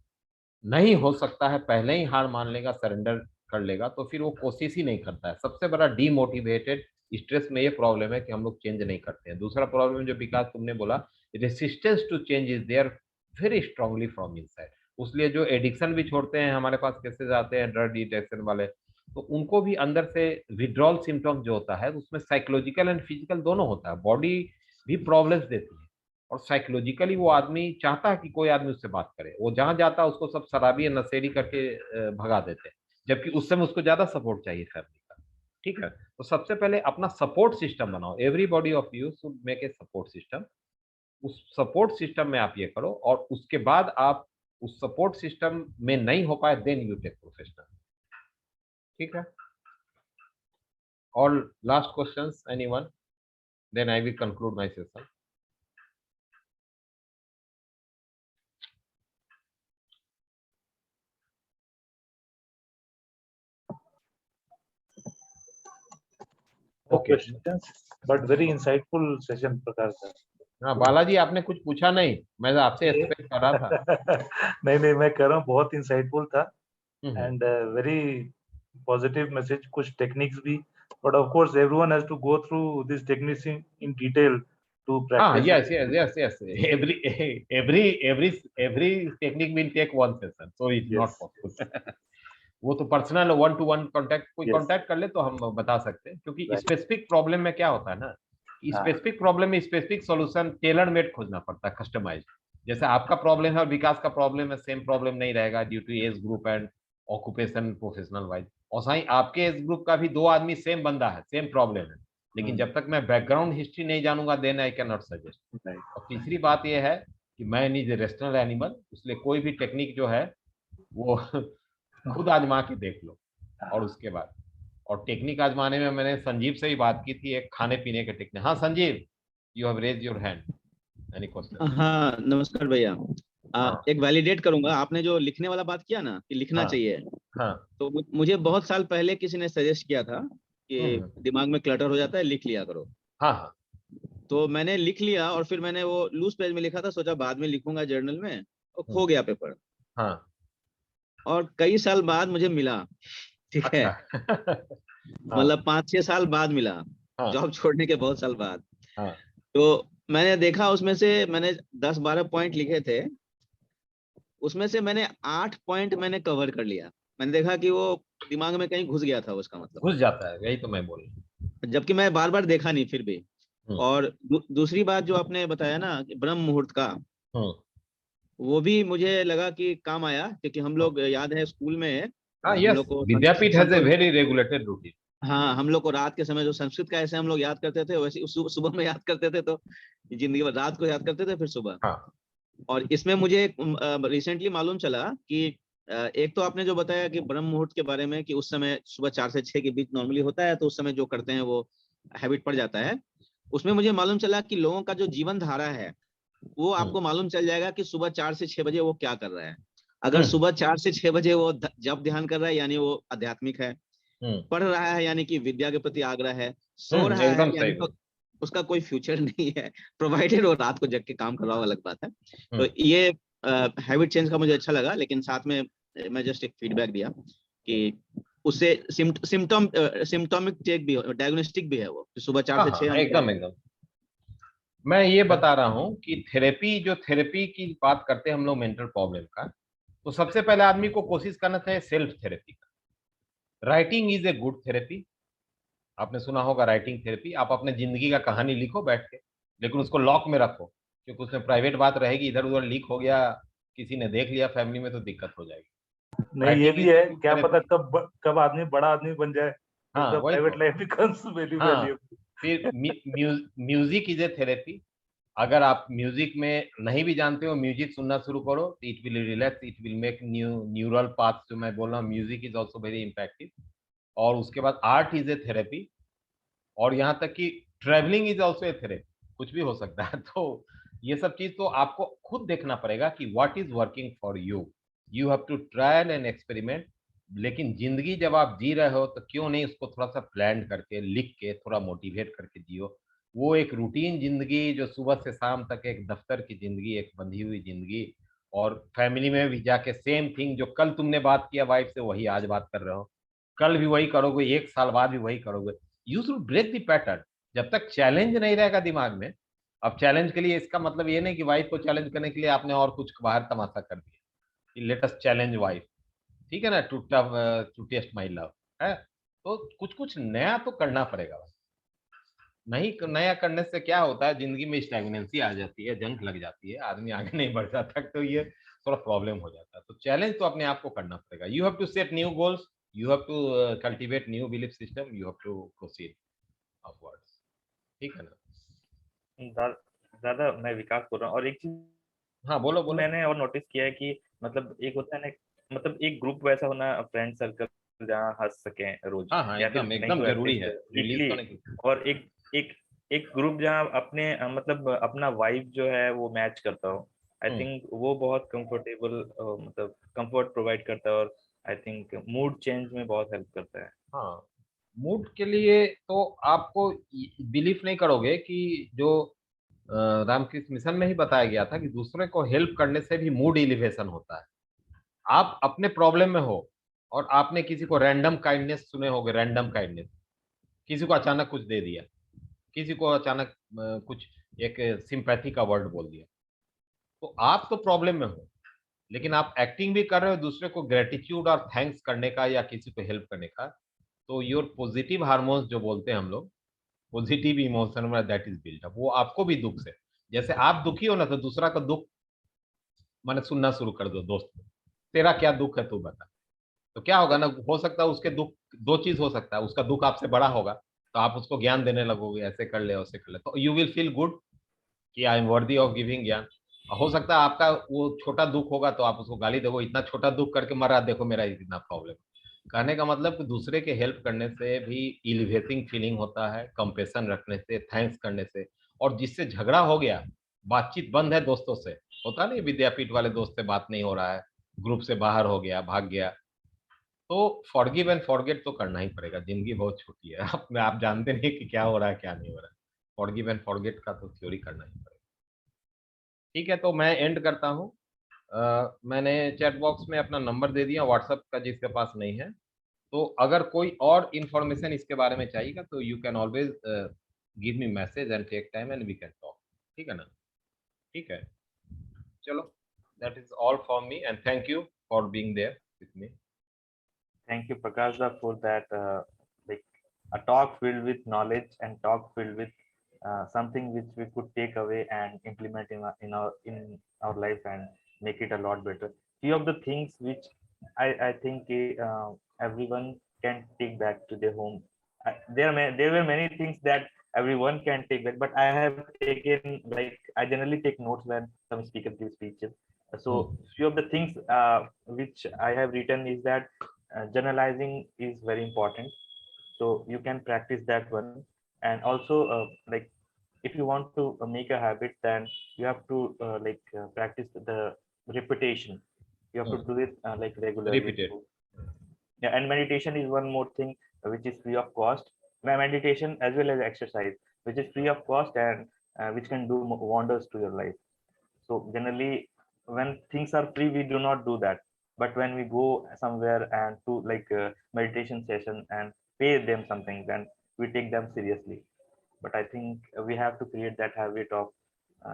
नहीं हो सकता है, पहले ही हार मान लेगा, सरेंडर कर लेगा तो फिर वो कोशिश ही नहीं करता है। सबसे बड़ा डीमोटिवेटेड स्ट्रेस में ये प्रॉब्लम है कि हम लोग चेंज नहीं करते हैं। दूसरा प्रॉब्लम जो विकास तुमने बोला, resistance to change is there very strongly from inside. उसलिए जो एडिक्शन भी छोड़ते हैं, हमारे पास केसेस आते हैं ड्रग एडिक्शन वाले, तो उनको भी अंदर से विड्रॉल सिम्टम्स जो होता है उसमें साइकोलॉजिकल एंड फिजिकल दोनों होता है। बॉडी भी प्रॉब्लम्स देती है और साइकोलॉजिकली वो आदमी चाहता है कि कोई आदमी उससे बात करे। वो जहां जाता है उसको सब शराबी या नशेड़ी करके भगा देते हैं, जबकि उस समय उसको ज्यादा सपोर्ट चाहिए फैमिली का। ठीक है, तो सबसे पहले अपना सपोर्ट सिस्टम बनाओ। Everybody of you should make a support system. उस सपोर्ट सिस्टम में आप ये करो और उसके बाद आप उस सपोर्ट सिस्टम में नहीं हो पाए देन यू टेक प्रोफेशनल। ठीक है, और last questions anyone, then I will conclude my session. Okay. Questions, but very insightful session, Prakash sir. हाँ बालाजी, आपने कुछ पूछा नहीं, मैं आपसे एक्सपेक्ट कर रहा था। नहीं मैं कर रहा हूँ, बहुत इंसाइटफुल था hmm, and very positive message, कुछ टेक्निक्स भी, but of course everyone has to go through this techniques in detail to हाँ practice. yes every technique will take one session, so it's not Yes. possible। वो तो personal 1-to-1 contact, कोई Yes. Contact कर ले तो हम बता सकते हैं, क्योंकि Right. स्पेसिफिक प्रॉब्लम में क्या होता है ना, हाँ। स्पेसिफिक प्रॉब्लम में स्पेसिफिक सॉल्यूशन टेलर मेड खोजना पड़ता है, कस्टमाइज। जैसे आपका प्रॉब्लम है और विकास का प्रॉब्लम है, सेम प्रॉब्लम नहीं रहेगा due to age group and occupation professional wise. और साई आपके एज ग्रुप का भी दो आदमी सेम बंदा है, सेम प्रॉब्लम है, लेकिन जब तक मैं बैकग्राउंड हिस्ट्री नहीं जानूंगा then I can not suggest. Right. और तीसरी बात यह है कि मैं नीज रेशनल एनिमल, इसलिए कोई भी टेक्निक जो है वो खुद आजमा के देख लो। और उसके बाद, और टेक्निक आजमाने में मैंने संजीव से ही बात की थी, एक खाने पीने के टेक्निक। हाँ Sanjeev, you have raise your hand, any question? हाँ नमस्कार भैया। हाँ एक वैलिडेट करूंगा, आपने जो लिखने वाला बात किया ना कि लिखना हाँ चाहिए, हाँ तो मुझे बहुत साल पहले किसी ने सजेस्ट किया था कि दिमाग में क्लटर हो जाता है, लिख लिया करो। हाँ हाँ तो मैंने लिख लिया और फिर मैंने वो लूज पेज में लिखा था, सोचा बाद में लिखूंगा जर्नल में, और खो गया पेपर। हाँ और कई साल बाद मुझे मिला, ठीक है, अच्छा मतलब 5-6 साल बाद मिला, हाँ जॉब छोड़ने के बहुत साल बाद। हाँ तो मैंने देखा उसमें से मैंने 10-12 पॉइंट लिखे थे, उसमें से मैंने 8 पॉइंट मैंने कवर कर लिया। मैंने देखा कि वो दिमाग में कहीं घुस गया था उसका मतलब, घुस जाता है, यही तो मैं बोल रहा हूँ। जबकि मैं बार बार देखा नहीं फिर भी। और दूसरी बात जो आपने बताया ना कि ब्रह्म मुहूर्त का, वो भी मुझे लगा कि काम आया, क्योंकि हम लोग याद है स्कूल में हाँ हम यस, लोग को Vidyapeeth has a very regulated routine. हाँ, हम लोग को रात के समय जो संस्कृत का ऐसे हम लोग याद करते थे, वैसे सुबह में याद करते थे, तो जिंदगी भर रात को याद करते थे फिर सुबह। हाँ और इसमें मुझे रिसेंटली मालूम चला कि एक तो आपने जो बताया कि ब्रह्म मुहूर्त के बारे में, कि उस समय सुबह 4 से 6 के बीच नॉर्मली होता है, तो उस समय जो करते हैं वो हैबिट पड़ जाता है। उसमें मुझे मालूम चला कि लोगों का जो जीवन धारा है वो आपको मालूम चल जाएगा कि सुबह 4 से 6 बजे वो क्या कर रहा है। अगर सुबह 4 से 6 बजे वो जप ध्यान कर रहा है यानी वो आध्यात्मिक है, पढ़ रहा है यानी कि विद्या के प्रति आग्रह है, सो रहा है यानी तो उसका कोई फ्यूचर नहीं है, प्रोवाइडेड वो रात को जग के काम कर रहा हो, अलग बात है। तो ये हैबिट चेंज का मुझे अच्छा लगा, लेकिन साथ में मैं जस्ट एक फीडबैक दिया कि उससे सिम्टोमिक चेक भी, डायग्नोस्टिक भी है वो, सुबह 4 से 6 एकदम एकदम। मैं ये बता रहा हूँ कि थेरेपी, जो थेरेपी की बात करते हैं हम लोग मेंटल प्रॉब्लम का, तो सबसे पहले आदमी को कोशिश करना चाहिए सेल्फ थेरेपी का। Writing is a good therapy, आपने सुना होगा राइटिंग थेरेपी। आप अपने जिंदगी का कहानी लिखो बैठ के, लेकिन उसको लॉक में रखो, क्योंकि उसमें प्राइवेट बात रहेगी, इधर उधर लीक हो गया, किसी ने देख लिया फैमिली में, तो दिक्कत हो जाएगी। नहीं ये भी है, क्या पता कब आदमी बड़ा आदमी बन जाए, हाँ private life becomes very valuable. फिर म्यूजिक इज ए थेरेपी। अगर आप म्यूजिक में नहीं भी जानते हो, म्यूजिक सुनना शुरू करो, it will relax, it will make neural path, जो मैं बोल रहा हूँ, म्यूजिक इज ऑल्सो वेरी इम्पैक्टिव। और उसके बाद आर्ट इज ए थेरेपी, और यहाँ तक कि travelling is also a therapy, कुछ भी हो सकता है। तो ये सब चीज तो आपको खुद देखना पड़ेगा कि what is working for you, you have to trial and experiment. लेकिन जिंदगी जब आप जी रहे हो तो क्यों नहीं उसको थोड़ा सा प्लान करके, लिख के, थोड़ा मोटिवेट करके जियो। वो एक रूटीन जिंदगी जो सुबह से शाम तक एक दफ्तर की जिंदगी, एक बंधी हुई जिंदगी, और फैमिली में भी जाके सेम थिंग जो कल तुमने बात किया वाइफ से, वही आज बात कर रहे हो। कल भी वही करोगे, 1 साल बाद भी वही करोगे। You should break the pattern. जब तक चैलेंज नहीं रहेगा दिमाग में, अब चैलेंज के लिए इसका मतलब ये नहीं कि वाइफ को चैलेंज करने के लिए आपने और कुछ बाहर तमाशा कर दिया, लेट अस चैलेंज वाइफ, ठीक है ना, टू टेस्ट माई लव है। तो कुछ कुछ नया तो करना पड़ेगा। नहीं नया करने से क्या होता है, जिंदगी में स्टैग्नेंसी आ जाती है, जंग लग जाती है, आदमी आगे नहीं बढ़ जाता, तो ये थोड़ा प्रॉब्लम हो जाता है। तो चैलेंज तो अपने आप को करना पड़ेगा। You have to set new goals, you have to cultivate new belief system, you have to proceed upwards, ठीक है ना। दादा मैं विकास बोल रहा हूँ। और एक चीज हाँ बोलो बोलो। मैंने और नोटिस किया है कि मतलब एक होता है ना, मतलब एक ग्रुप वैसा होना, फ्रेंड सर्कल जहाँ हंस सके रोज, हाँ हाँ या फिर एकदम नहीं एकदम तो जरूरी है एटलीस्ट रिलीज वीकली। करने की। और एक एक ग्रुप जहाँ अपने मतलब अपना वाइब जो है वो मैच करता हो, आई थिंक वो बहुत कंफर्टेबल, मतलब कंफर्ट प्रोवाइड करता है, और आई थिंक मूड चेंज में बहुत हेल्प करता है। हाँ मूड के लिए तो आपको बिलीव नहीं करोगे कि जो रामकृष्ण मिशन में ही बताया गया था कि दूसरे को हेल्प करने से भी मूड एलिवेशन होता है। आप अपने प्रॉब्लम में हो और आपने किसी को रैंडम काइंडनेस सुने होंगे, रैंडम काइंडनेस, किसी को अचानक कुछ दे दिया, किसी को अचानक कुछ एक सिंपैथी का वर्ड बोल दिया, तो आप तो प्रॉब्लम में हो, लेकिन आप एक्टिंग भी कर रहे हो दूसरे को ग्रेटिट्यूड और थैंक्स करने का या किसी को हेल्प करने का, तो योर पॉजिटिव हार्मोन्स जो बोलते हैं हम लोग, पॉजिटिव इमोशन में दैट इज बिल्ट अप, वो आपको भी दुख से, जैसे आप दुखी हो ना तो दूसरा का दुख माने सुनना शुरू कर दो। दोस्त तेरा क्या दुख है तू बता, तो क्या होगा ना, हो सकता है उसके दुख, दो चीज हो सकता है, उसका दुख आपसे बड़ा होगा तो आप उसको ज्ञान देने लगोगे, ऐसे कर ले वैसे कर ले, तो यू विल फील गुड कि I M worthy of giving ज्ञान। हो सकता है आपका वो छोटा दुख होगा तो आप उसको गाली दोगे, इतना छोटा दुख करके मर रहा, देखो मेरा इतना प्रॉब्लम। कहने का मतलब कि दूसरे के हेल्प करने से भी इलिवेटिंग फीलिंग होता है, कंपेशन रखने से, थैंक्स करने से। और जिससे झगड़ा हो गया, बातचीत बंद है दोस्तों से, होता नहीं विद्यापीठ वाले दोस्त से बात नहीं हो रहा है, ग्रुप से बाहर हो गया, भाग गया, तो फॉरगिव एंड फॉरगेट तो करना ही पड़ेगा। जिंदगी बहुत छोटी है, आप जानते नहीं कि क्या हो रहा है क्या नहीं हो रहा है। फॉरगिव एंड फॉरगेट का तो थ्योरी करना ही पड़ेगा। ठीक है, तो मैं एंड करता हूँ। मैंने चैट बॉक्स में अपना नंबर दे दिया व्हाट्सएप का, जिसके पास नहीं है, तो अगर कोई और इन्फॉर्मेशन इसके बारे में चाहिएगा तो you can always give me message and take time and we can talk, ठीक है ना। ठीक है, चलो, that is all for me and thank you for being there with me. Thank you, Prakashda, for that like a talk filled with knowledge and talk filled with something which we could take away and implement in our life and make it a lot better. Few of the things which I think everyone can take back to their home. There were many things that everyone can take back, but I have taken, like, I generally take notes when some speaker gives speeches. So few of the things which I have written is that generalizing is very important, so you can practice that one. And also like, if you want to make a habit, then you have to practice the repetition. You have to do it like regularly. Repeated. So, yeah, and meditation is one more thing which is free of cost. Meditation as well as exercise, which is free of cost, and which can do wonders to your life. So generally, when things are free, we do not do that. But when we go somewhere and to like a meditation session and pay them something, then we take them seriously. But I think we have to create that habit of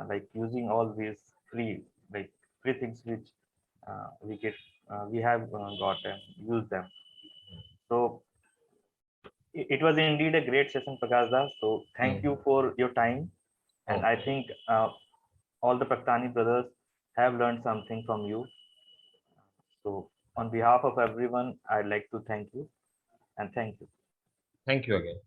like using all these free, like free things which we have got, and use them. So it was indeed a great session, Prakash Das. So thank you for your time, and I think all the Praktani brothers have learned something from you. So on behalf of everyone, I'd like to thank you, and thank you. Thank you again.